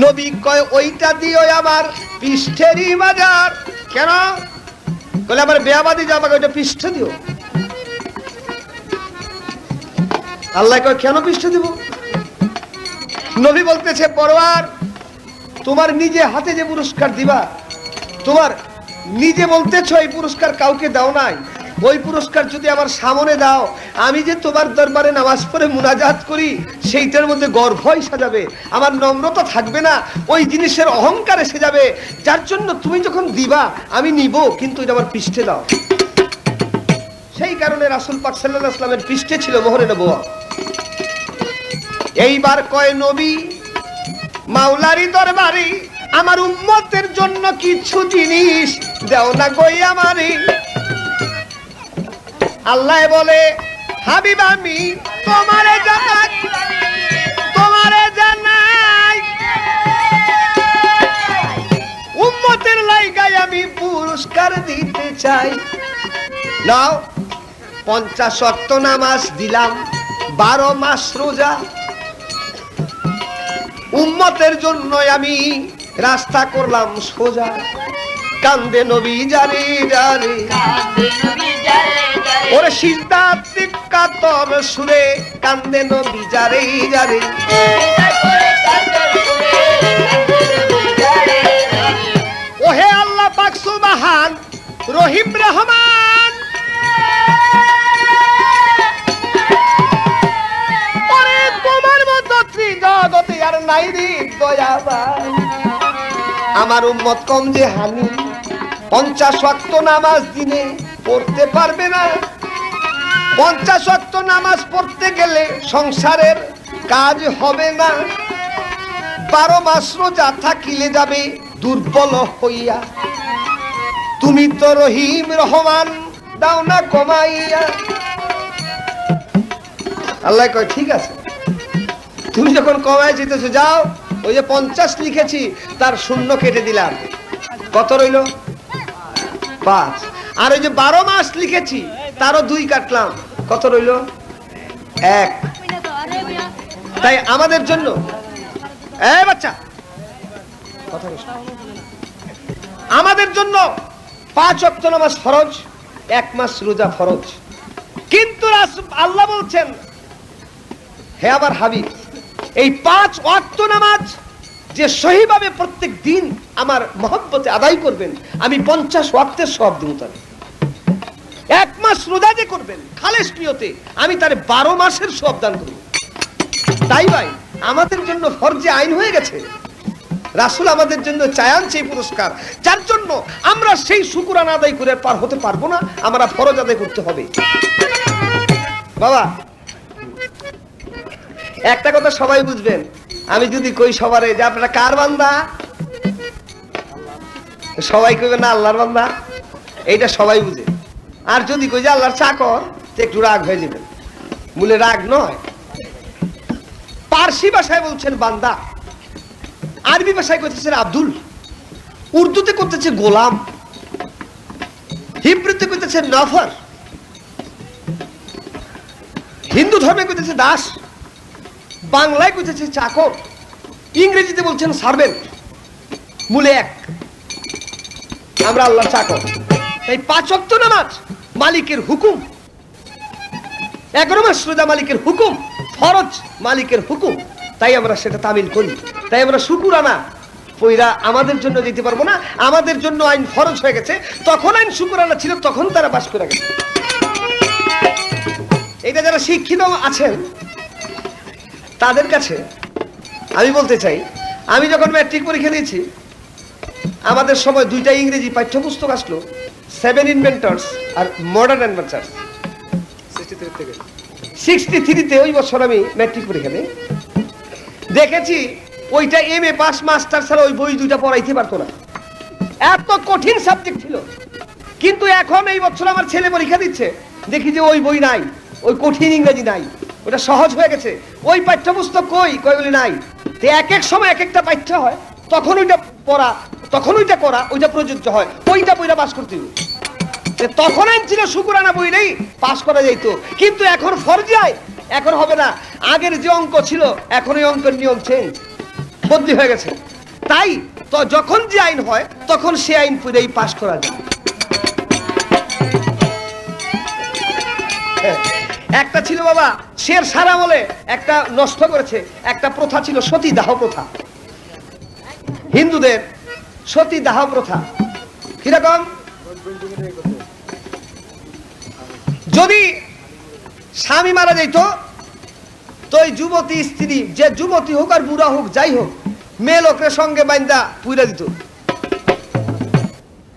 A: নবী কয়, ওইটা দিও আমার পৃষ্ঠেরই বাজার। কেন বলে, আমার বেয়াবাদি যে আমাকে ওইটা পৃষ্ঠ দিও। আল্লাহ কয়, কেন পৃষ্ঠ দিব। নবী বলতেছে, পরওয়ার তোমার নিজে হাতে যে পুরস্কার দিবা, তোমার নিজে বলতেছ এই পুরস্কার কাউকে দাও নাই। ওই পুরস্কার যদি আমার সামনে দাও, আমি যে তোমার দরবারে নামাজ পড়ে মুনাজাত করি, সেইটার মধ্যে গর্ব এসে যাবে, আমার নম্রতা থাকবে না, ওই জিনিসের অহংকার এসে যাবে। যার জন্য তুমি যখন দিবা আমি নিব, কিন্তু এটা আমার পৃষ্ঠে দাও। সেই কারণে রাসূল পাক সাল্লাল্লাহু আলাইহি ওয়াসাল্লামের পৃষ্ঠে ছিল মোহরে নবুয়ত। এইবার কয় নবী, মাওলারি দরবারে আমার উম্মতের জন্য কিছু জিনিস দাও না গই আমারে। আল্লাহ বলে, হাবিব আমি তোমারে জানাই, তোমারে জানাই, উম্মতের লাইগায় আমি পুরস্কার দিতে চাই। নাও 50 ওয়াক্ত নামাজ দিলাম, 12 মাস রোজা। উম্মতের জন্য আমি রাস্তা করলাম সোজা। কান্দে নবী জারে জারে, ওরে সিজদাতে কাতর সুরে কান্দে নবী জারে জারে। ওহে আল্লাহ পাক সুবহান রহিম রহমান, ওরে তোমার মতো ত্রিজগতে আর নাই রে দয়াবান। আমার উম্মত কম যে হানি, 50 ওয়াক্ত নামাজ দিনে পড়তে পারবে না। 50 ওয়াক্ত নামাজ পড়তে গেলে সংসারের কাজ হবে না। 12 মাস রোজা থাকিলে যাবে দুর্বল হইয়া। তুমি তো রহিম রহমান, দাও না কমাইয়া। আল্লাহ কয়, ঠিক আছে, তুমি যখন কমায় যেতেছো যাও, ওই যে 50 লিখেছি তার শূন্য কেটে দিলাম, কত রইল 5। আর ওই যে 12 মাস লিখেছি তারও 2 কাটলাম, কত রইল 1। তাই আমাদের জন্য বাচ্চা কথা, আমাদের জন্য 5 ওয়াক্ত নামাজ ফরজ। 1 মাস রোজা ফরজ। কিন্তু আল্লাহ বলছেন, হে আমার হাবিব, এই 5 ওয়াক্ত নামাজ যে সহিভাবে প্রত্যেক দিন আমার মহব্বতে আদায় করবেন, আমি 50 ওয়াক্তের সওয়াব দেব তারে। 1 মাস রোজা যে করবেন খালেস নিয়তে, আমি তারে 12 মাসের সওয়াব দান করব। তাই ভাই, আমাদের জন্য ফরজে আইন হয়ে গেছে। রাসূল আমাদের জন্য চায়ান সেই পুরস্কার, যার জন্য আমরা সেই শুকরানা আদায় করে পার হতে পারবো না, আমরা ফরজ আদায় করতে হবে। বাবা, একটা কথা সবাই বুঝবেন, আমি যদি কই সবারে যে আপনারা কার বান্দা, সবাই কইবে না আল্লাহর বান্দা, এইটা সবাই বুঝে। আর যদি কই যে আল্লাহর চাকর, তো একটু রাগ হয়ে যাবেন। মূলে রাগ নয়, পার্সি ভাষায় বলছেন বান্দা, আরবি ভাষায় করতেছেন আব্দুল, উর্দুতে করতেছে গোলাম, হিব্রুতে করতেছে নফর, হিন্দু ধর্মে করতেছে দাস, বাংলায় করতেছে চাকর, ইংরেজিতে বলছেন সার্ভেন্ট। মূলে এক, আমরা আল্লাহর চাকর। তাই 5 ওয়াক্ত নামাজ মালিকের হুকুম, 11 মাস রোজা মালিকের হুকুম, ফরজ মালিকের হুকুম, তাই আমরা সেটা তামিল করি। তাই আমরা শুকরানা পয়রা আমাদের জন্য দিতে পারবো না, আমাদের জন্য আইন ফরজ হয়ে গেছে। তখন আইন শুকরানা ছিল, তখন তারা বাস করে গেছে। এটা যারা শিক্ষিত আছেন তাদের কাছে আমি বলতে চাই, আমি যখন ম্যাট্রিক পরীক্ষা দিয়েছি, আমাদের সময় 2টা ইংরেজি পাঠ্যপুস্তক আসলো, 7 ইনভেন্টরস আর মডার্ন অ্যাডভেঞ্চার্স। 63-তে ওই বছর আমি ম্যাট্রিক পরীক্ষা দিই, দেখেছি ওইটা MA পাস মাস্টার ছাড়া ওই বই 2টা পড়াইতে পারতো না, এত কঠিন সাবজেক্ট ছিল। কিন্তু এখন এই বছর আমার ছেলে পরীক্ষা দিচ্ছে, দেখি যে ওই বই নাই, ওই কঠিন ইংরেজি নাই, ওটা সহজ হয়ে গেছে। ওই পাঠ্যপুস্তক কই বলি নাই। তো এক এক সময় এক একটা পাঠ্য হয়, তখন ওইটা পড়া, তখন ওইটা করা, ওইটা প্রযোজ্য হয়, ওইটা বইটা পাস করতে হবে। তখন আইন ছিল শুকরানা বই নেই, পাস করা যেত। কিন্তু এখন ফরজ আইন, এখন হবে না। আগের যে অঙ্ক ছিল, এখন ওই অঙ্কের নিয়ম চেঞ্জ, বদলি হয়ে গেছে। তাই তো যখন যে আইন হয়, তখন সে আইন পড়েই পাস করা যায়। একটা ছিল বাবা শের সারা বলে একটা নষ্ট করেছে, একটা প্রথা ছিল সতী দাহ প্রথা, হিন্দুদের সতী দাহ প্রথা। কিরকম? যদি স্বামী মারা যাইতো, তো ওই যুবতী স্ত্রী, যে যুবতী হোক আর বুড়া হোক যাই হোক, মেয়ে লোকের সঙ্গে বাইন্দা পুইরা দিত।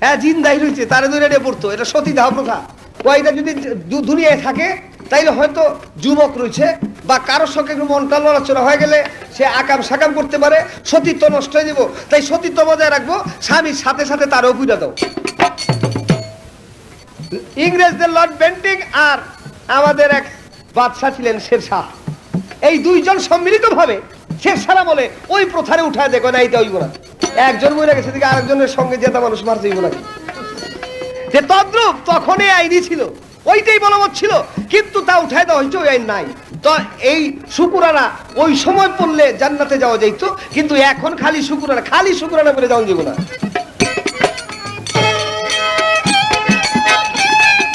A: হ্যাঁ, জিন্দাই রয়েছে, তারে ধরে পড়তো। এটা সতী দাহ প্রথা। ওইটা যদি দুনিয়ায় থাকে, তাইলে হয়তো যুবক রয়েছে বা কারোর সঙ্গে একটু মনটা লড়াচড়া হয়ে গেলে সে আকাম সাকাম করতে পারে, সতীত্ব নষ্ট হয়ে যাব। তাই সতীত্ব বজায় রাখবো, স্বামীর সাথে সাথে তারও পুইরা দাও। ইংরেজদের লর্ড বেন্টিং আর আমাদের এক বাদশাহ ছিলেন শেরশাহ, এই 2 জন সম্মিলিত ভাবে শেরশাহ বলে ওই প্রথারে উঠায় দেখো না, এইটা হইব না। একজন মরে গেছে, দিকে আরেকজনের সঙ্গে যেটা মানুষ মারতে হইব নাকি? যে তদ্রুপ তখন এই আইনই ছিল, ওইটাই বলবৎ ছিল, কিন্তু তা উঠায় দেওয়া হয়েছে, ওই আইন নাই। তো এই শুকরানা ওই সময় পড়লে জান্নাতে যাওয়া যাইতো, কিন্তু এখন খালি শুকরানা বলে যাওয়া যাবে না।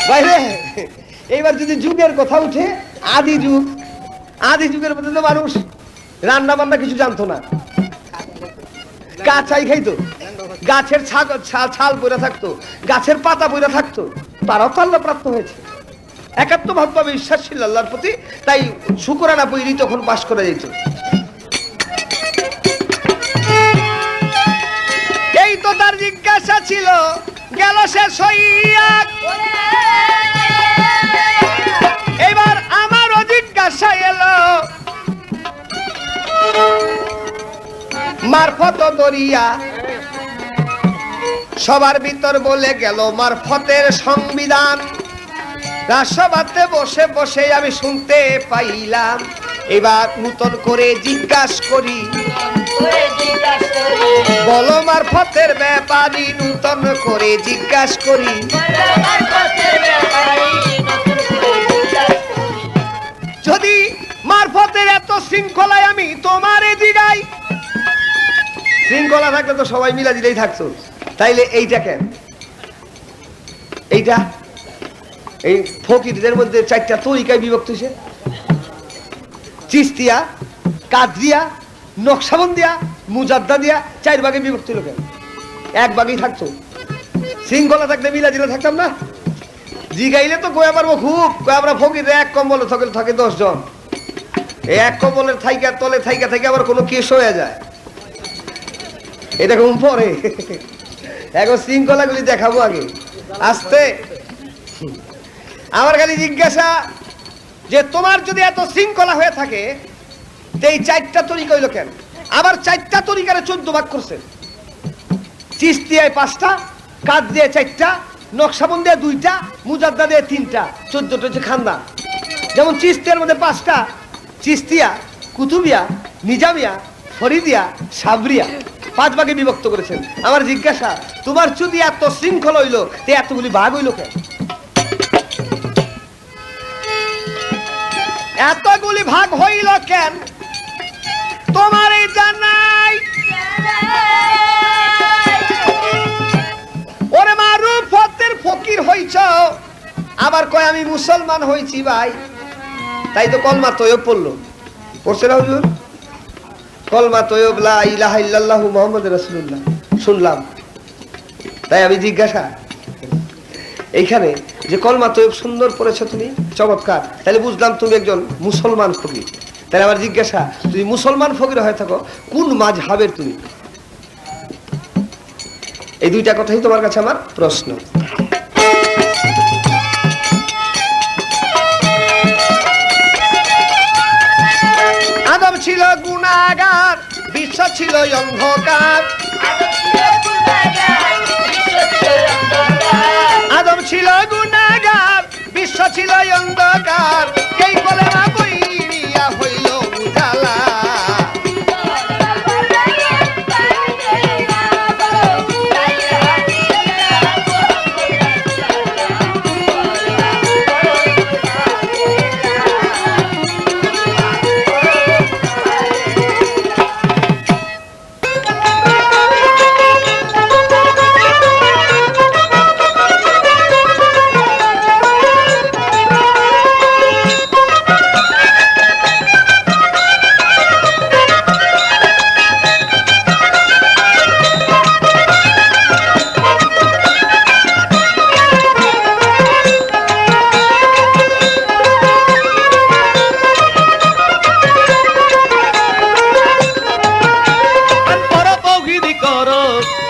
A: বাইরে এইবার যদি যুগের কথা উঠে, আদি যুগের মধ্যে তো মানুষ রান্না বান্না কিছু জানতো না, কাঁচাই খাইতো, গাছের ছাল পড়ে থাকতো, গাছের পাতা পড়ে থাকতো। তারাও তো আল্লাহ প্রাপ্ত হয়েছে, একাত্মভাবে বিশ্বাস ছিল আল্লাহর প্রতি, তাই শুকরানা পড়ি তখন পাস করা যেত। এই তো তার জিজ্ঞাসা ছিল, গেল শেষ হইয়া। এবার আমারও জিজ্ঞাসা এলো, মারফত দরিয়া। সবার ভিতর বলে গেল মারফতের সংবিধান। রাজসভাতে বসে বসে আমি শুনতে পাইলাম। এবার নূতন করে জিজ্ঞাসা করি, বলো মারফতের ব্যাপারী, নূতন করে জিজ্ঞাসা করি। যদি মারফতের এত শৃঙ্খলায় আমি তোমারে জিগাই, শৃঙ্খলা থাকলে তো সবাই মিলা দিলেই থাকতো, তাইলে এইটা কেন? এইটা এই ফকিরদের মধ্যে 4টা তরিকায় বিভক্ত হয়েছে। চিস্তিয়া, কাদরিয়া, নকশাবন্দিয়া, মুজাদ্দাদিয়া 4 ভাগে বিভক্ত হলো কেন? 1 ভাগেই থাকতো। শৃঙ্খলা থাকলে মিলাজিলা থাকতাম না। জিগাইলে তো কয়া পারবো খুব, আমরা ফকির 1 কম্বলে থাকে 10 জন। এই 1 কম্বলের থাইকা তলে থাইকা থেকে আবার কোনো কেস হয়ে যায়, এটা ঘুম পরে। এখন শৃঙ্খলাগুলি দেখাবো আগে আস্তে। আমার খালি জিজ্ঞাসা যে তোমার যদি এত শৃঙ্খলা হয়ে থাকে তো এই 4টা তরিকা হইল কেন? আবার 4টা তরিকারে 14 ভাগ করছেন। চিস্তিয়ায় 5টা, কাদরিয়ায় 4টা, নকশাবন্দিয়া 2টা, মুজাদ্দাদিয়া 3টা, 14টা হচ্ছে খানদান। যেমন চিস্তিয়ার মধ্যে 5টা, চিস্তিয়া, কুতুবিয়া, নিজামিয়া, ফরিদিয়া, সাবরিয়া 5 ভাগে বিভক্ত করেছেন। আমার জিজ্ঞাসা তোমার যদি এত শৃঙ্খলা হইল তো এতগুলি ভাগ হইল কেন? এতগুলি ভাগ হইল কেন তোমার এই জানাই? ওরে মারুফতের ফকির হইছ, আবার কয় আমি মুসলমান হইছি ভাই। তাই তো কলমা তয়ব পড়লো, পড়ছে না হুজুর? কলমা তয়ব লা ইলাহা ইল্লাল্লাহু মুহাম্মাদুর রাসূলুল্লাহ শুনলাম। তাই আমি জিজ্ঞাসা এইখানে যে কলমা তয়ব সুন্দর পড়েছো তুমি, চমৎকার, তাহলে বুঝলাম তুমি একজন মুসলমান ফকির। তাহলে আমার জিজ্ঞাসা, তুমি মুসলমান ফকির হয়ে থাকো, কোন মাযহাবের তুমি? এই 2টা কথাই তোমার কাছে আমার প্রশ্ন। আদম ছিল গুনাহগার, বিশ্ব ছিল অন্ধকার। আদম ছিল গুনাহগার, বিশ্ব ছিল অন্ধকার। এই কলেমা বইরিয়া হইল উজালা।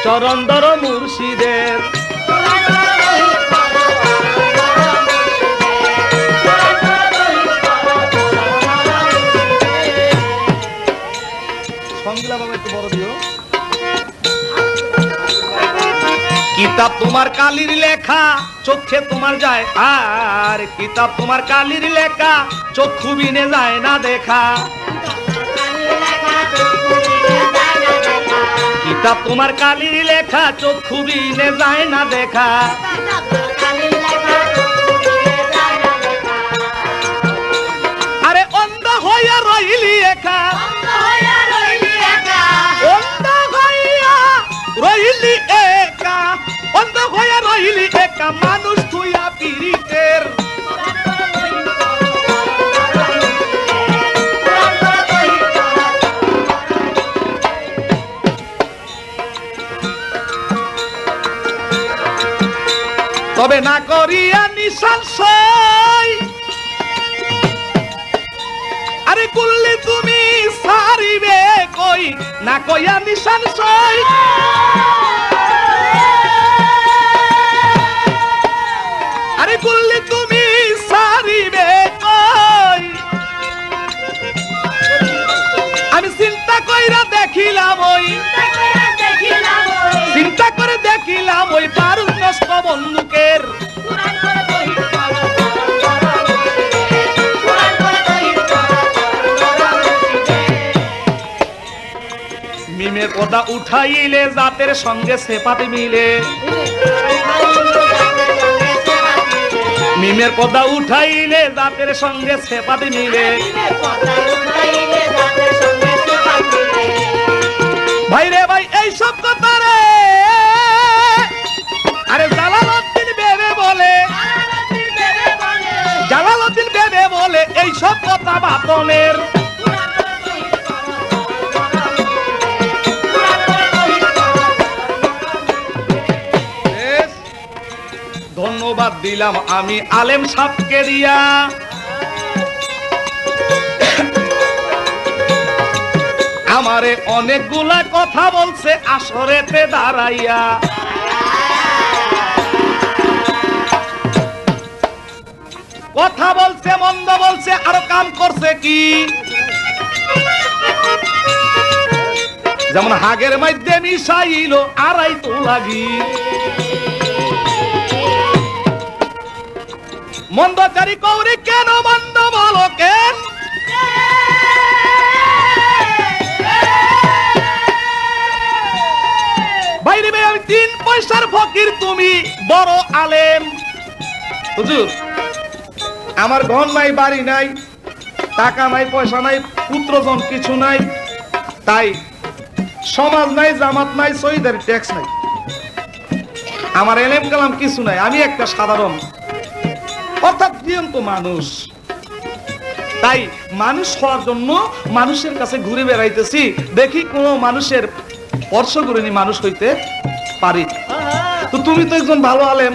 A: চরন্দর মুর্শিদের কিতাব তোমার কালির লেখা, চোখে তোমার যায় আর। কিতাব তোমার কালির লেখা, চক্ষু বিনে যায় না দেখা। কিতাব তোমার কালির লেখা, চক্ষু বিনে যায় না দেখা। আরে অন্ধ হইয়া রইলি একা, অন্ধ হইয়া রইলি একা, অন্ধ হইয়া রইলি একা, মানুষ তুইয়া পীড়িতের। তবে না করিয়া নিশান সই, আরে করলে তুমি সারিবে কই, না কইয়া নিশান সই। আরে করলে তুমি সারিবে কই, আমি চিন্তা কইরা দেখিলাম ওই, চিন্তা করে দেখিলাম ওই বারুদ নষ্ট বন্দুকের। মিমের পর্দা উঠাইলে জাতের সঙ্গে সেপাত মিলে, মিমের পর্দা উঠাইলে জাতের সঙ্গে সেপাত মিলে। ভাই রে ভাই এইসব কথা রে, আরে জালালউদ্দিন ভেবে বলে,
B: ধন্যবাদ দিলাম আমি আলেম সাহেবকে দিয়া। আমারে অনেকগুলা কথা বলছে আসরেতে দাঁড়াইয়া। কথা বলছে, মন্দ বলছে, আরো কাম করছে কি? যেমন হাগের মধ্যে মিশাইল আড়াই তো লাগি। মন্দচারী কৌরি কেন মন্দ বলো কেন? বাইরে আমি 3 পয়সার ফকির, তুমি বড় আলেম। হুজুর, আমার ঘর নাই, বাড়ি নাই, টাকা নাই, পয়সা নাই, পুত্রজন কিছু নাই, তাই সমাজ নাই, জামাত নাই, সহিদারি ট্যাক্স নাই, আমার এলেম কালাম কিছু নাই, আমি একটা সাধারণ অর্থাৎ জীবন্ত মানুষ। তাই মানুষ হওয়ার জন্য মানুষের কাছে ঘুরে বেড়াইতেছি, দেখি কোন মানুষের স্পর্শ করিনি মানুষ হইতে পারি। তো তুমি তো একজন ভালো আলেম,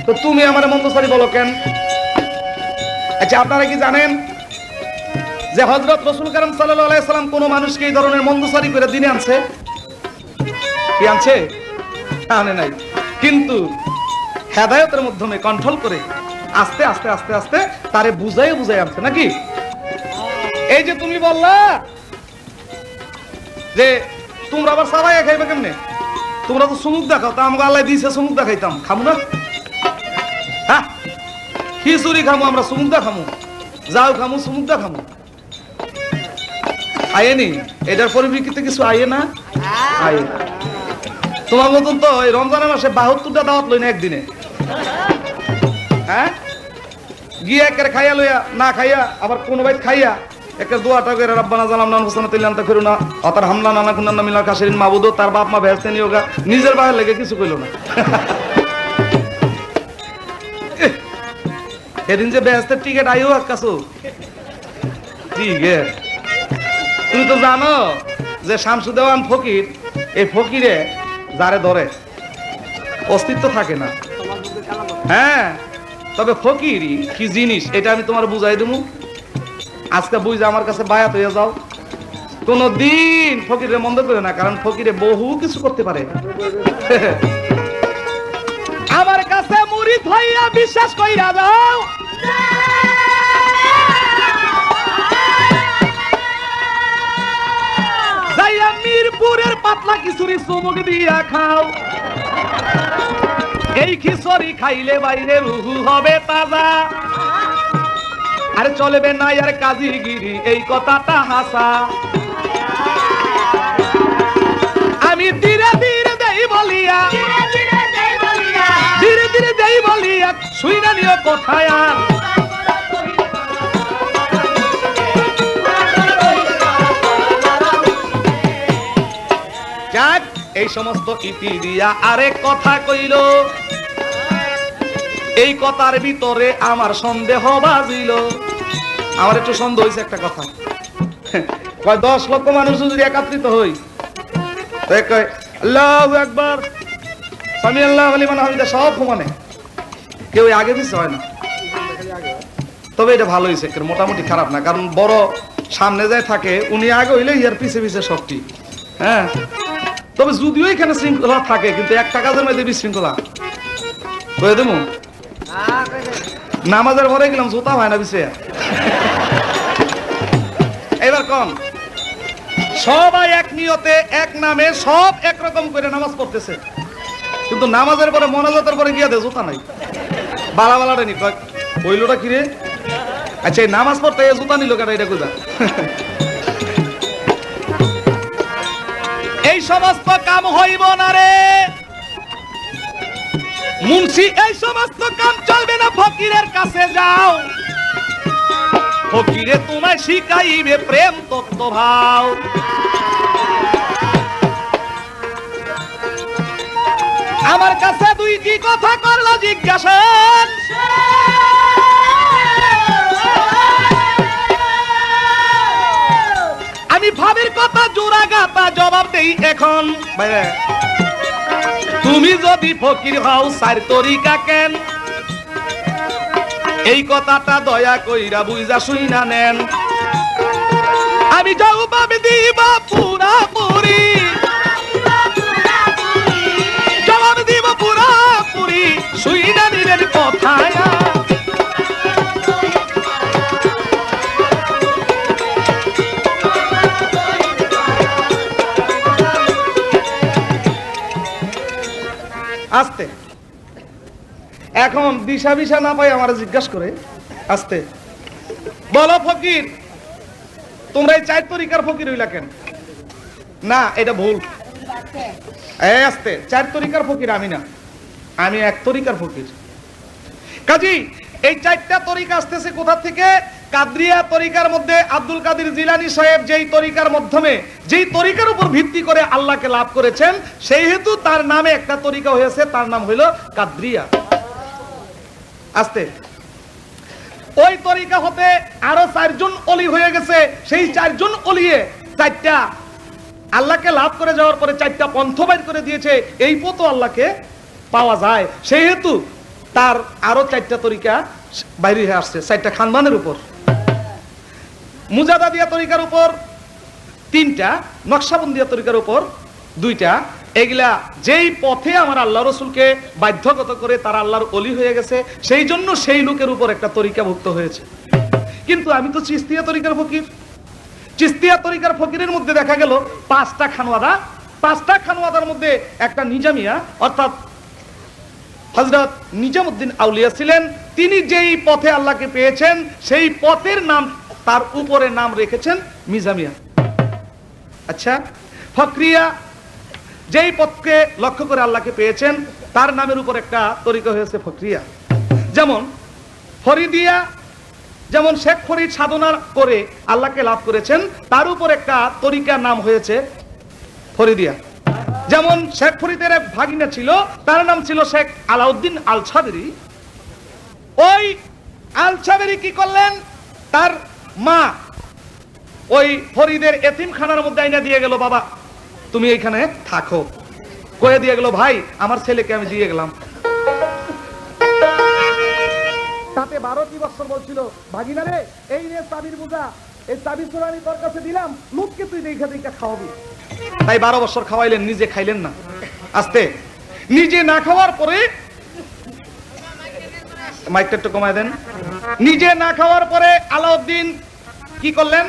B: তো তুমি আমার মন্দচারী বলো কেন? আচ্ছা, আপনারা কি জানেন যে হযরত রাসূল কারীম সাল্লাল্লাহু আলাইহি সাল্লাম কোন মানুষকে এই ধরনের মন্দচারী করে দিনে আনছে? কি আনছে? আনে নাই, কিন্তু হেদায়েতের মাধ্যমে কন্ট্রোল করে আস্তে আস্তে আস্তে আস্তে তারে বুঝাই বুঝাই আনছে নাকি? এই যে তুমি বললা যে তোমরা আবার সবাই খাইবে কেমনে? তোমরা তো সুমুখ দেখাও, তা আমাকে আল্লাহ দিয়েছে সুমুখ দেখাইতাম, খামু না? হ্যাঁ, খিচুড়ি খামু আমরা, সুমুখ দেখামু, যাও খামু, সুমুখ দেখামু, আয়েনি? এটার পরিপ্রেক্ষিতে কিছু আয়ে না? আয়ে। তোমার মতন তো এই রমজানের মাসে 72টা দাওয়াত লই না একদিনে। হ্যাঁ, গিয়ে একের খাইয়া লইয়া না খাইয়া আবার কোন বাইত খাইয়া একের দোয়াটা করে রব্বানা জালামনা আনফুসানা তিল্লান্তা করুনা অতার হামলা নানা কুন্না মিলা কাশিরিন মাবুদ, তার বাপ মা ভেস্তে নিয়োগা, নিজের বাইরে লেগে কিছু কইল না। এদিন যে বেহেস্তের টিকিট আইও কাছু টিকিট, তুমি তো জানো যে শামসুদেওয়ান ফকির, এই ফকিরে যারে ধরে অস্তিত্ব থাকে না। হ্যাঁ, তবে ফকিরি কি জিনিস এটা আমি তোমার বুঝাই দেবো। আজকে বুঝে আমার কাছে বায়াত হয়ে যাও, কোনদিন ফকিরে মন্দ করে না, কারণ ফকিরে বহু কিছু করতে পারে। আমার কাছে মুরিদ হইয়া বিশ্বাস কইরা দাও, যাইয়া মিরপুরের পাতলা খিচুড়ি চুমুক দিয়া খাও। এই খিচুড়ি খাইলে বাইরে রুহু হবে তাজা, আরে চলবে না আর কাজিগিরি, এই কথাটা হাসা। আমি ধীরে ধীরে দেই বলিয়া, ধীরে ধীরে দেই বলিয়া, শুই না নিও কোথায় আর। যাক, এই সমস্ত ইতি দিয়া আরেক কথা কইল, এই কথার ভিতরে আমার সন্দেহ বাজিল। আমার একটু সন্দেহ হয়েছে একটা কথা, কয় 10 লক্ষ মানুষ যদি একত্রিত হই, আল্লাহু আকবার, সামি আল্লাহু লিমান হামিদা, সব সমানে, কেউ আগে পিছে হয় না। তবে এটা ভালো হয়েছে, মোটামুটি খারাপ না, কারণ বড় সামনে যায় থাকে, উনি আগে হইলে ইয়ার পিছে পিছে সবটি। হ্যাঁ, তবে যদিও এখানে শৃঙ্খলা থাকে, কিন্তু একটা কাজের মধ্যে বিশৃঙ্খলা কয়ে দেবো। নামাজের পরে গেলাম জুতা হয় না পিছে। এবার কোন সবাই এক নিয়তে এক নামে সব একরকম করে নামাজ পড়তেছে, কিন্তু নামাজের পরে মোনাজাতের পরে গিয়ে দে জুতা নাই, বালা বালাটা নি কয় বইলোটা কিরে। আচ্ছা, এই নামাজ পড়তে জুতা নিল কেন, এটা কোথা? এই সমস্ত কাম হইব না রে মুন্সি, এই সমস্ত কাম চলবে না, ফকিরের কাছে যাও, ফকিরে তোমায় শিখাইবে প্রেম তত্ত্ব ভাও। আমার কাছে 2টি কথা করলো জিজ্ঞাসা, আমি ভাবের কথা জোড়া গাতা জবাব দেই এখন। তুমি যদি ফকির হও চার তরিকা কেন, এই কথাটা দয়া কইরা বুঝা শুইনা নেন। আমি যাও ভাবে দিবা পুরা পুরি, জবাব দিব পুরা পুরি, শুইনা নিলেন কথা। আস্তে এখন দিশা বিশা না পাই আমার জিজ্ঞাসা করে আস্তে বলো ফকির তোমরা এই চার তরিকার ফকির হইলা কেন? না এটা ভুল। আস্তে চার তরিকার ফকির আমি না, আমি এক তরিকার ফকির। কাজী এই চারটা তরিকা আসতেছে কোথা থেকে? কাদরিয়া তরিকার মধ্যে আব্দুল কাদের জিলানী সাহেব যেই তরিকার মাধ্যমে যেই তরিকার উপর ভিত্তি করে আল্লাহকে লাভ করেছেন, সেই হেতু তার নামে একটা তরিকা হয়েছে, তার নাম হইল কাদরিয়া। আস্তে ওই তরিকা হতে আরো চারজন অলি হয়ে গেছে, সেই চারজন অলিয়ে চারটা আল্লাহকে লাভ করে যাওয়ার পরে চারটা পন্থ বাইর করে দিয়েছে, এই পথও আল্লাহকে পাওয়া যায়। সেই হেতু তার আরো চারটা তরিকা বাইরে হয়ে আসছে, চারটা খানদানের উপর। মুজাদাদিয়া তরিকার উপর তিনটা, নকশাবন্দিয়া তরিকার উপর দুইটা। এগুলা যেই পথে আমার আল্লাহ রসুলকে বাধ্যগত করে তারা আল্লাহর অলি হয়ে গেছে, সেই জন্য সেই লোকের উপর একটা তরিকাভুক্ত হয়েছে। কিন্তু আমি তো চিস্তিয়া তরিকার ফকির। চিস্তিয়া তরিকার ফকিরের মধ্যে দেখা গেল পাঁচটা খানওয়াদা, পাঁচটা খানওয়াদার মধ্যে একটা নিজামিয়া, অর্থাৎ হযরত নিজামউদ্দিন আউলিয়া ছিলেন। তিনি যেই পথে আল্লাহকে পেয়েছেন সেই পথের নাম, তার উপরে নাম রেখেছেন মিজামিয়া। আচ্ছা, ফকরিয়া যেই পথকে লক্ষ্য করে আল্লাহকে পেয়েছেন তার নামের উপর একটা তরিকা হয়েছে ফকরিয়া। যেমন ফরিদিয়া, যেমন শেখ ফরিদ সাধনা করে আল্লাহকে লাভ করেছেন, তার উপর একটা তরিকার নাম হয়েছে ফরিদিয়া। যেমন শেখ ফরিদের এক ভাগিনা ছিল, তার নাম ছিল শেখ আলাউদ্দিন আল ছাবেরি। ওই আল ছাবেরি কি করলেন, তার মা ওই ফরিদের এতিমখানার মধ্যে আইনা দিয়ে গেল, বাবা তুমি এইখানে থাকো, কয়ে দিয়ে গেল ভাই আমার ছেলেকে আমি দিয়ে গেলাম। তাতে 12টি বছর বলছিল ভাগিনা রে, এই রে চাবির বোঝা, এই চাবি চোরা আমি তোর কাছে দিলাম, লোককে তুই দেখা দেখা খাওয়াবি। তাই 12 বছর খাওয়াইলেন, নিজে খাইলেন না। আস্তে নিজে না খাওয়ার পরে, মাইকটা একটু কমায় দেন, নিজে না খাওয়ার পরে আলাউদ্দিন কি করলেন,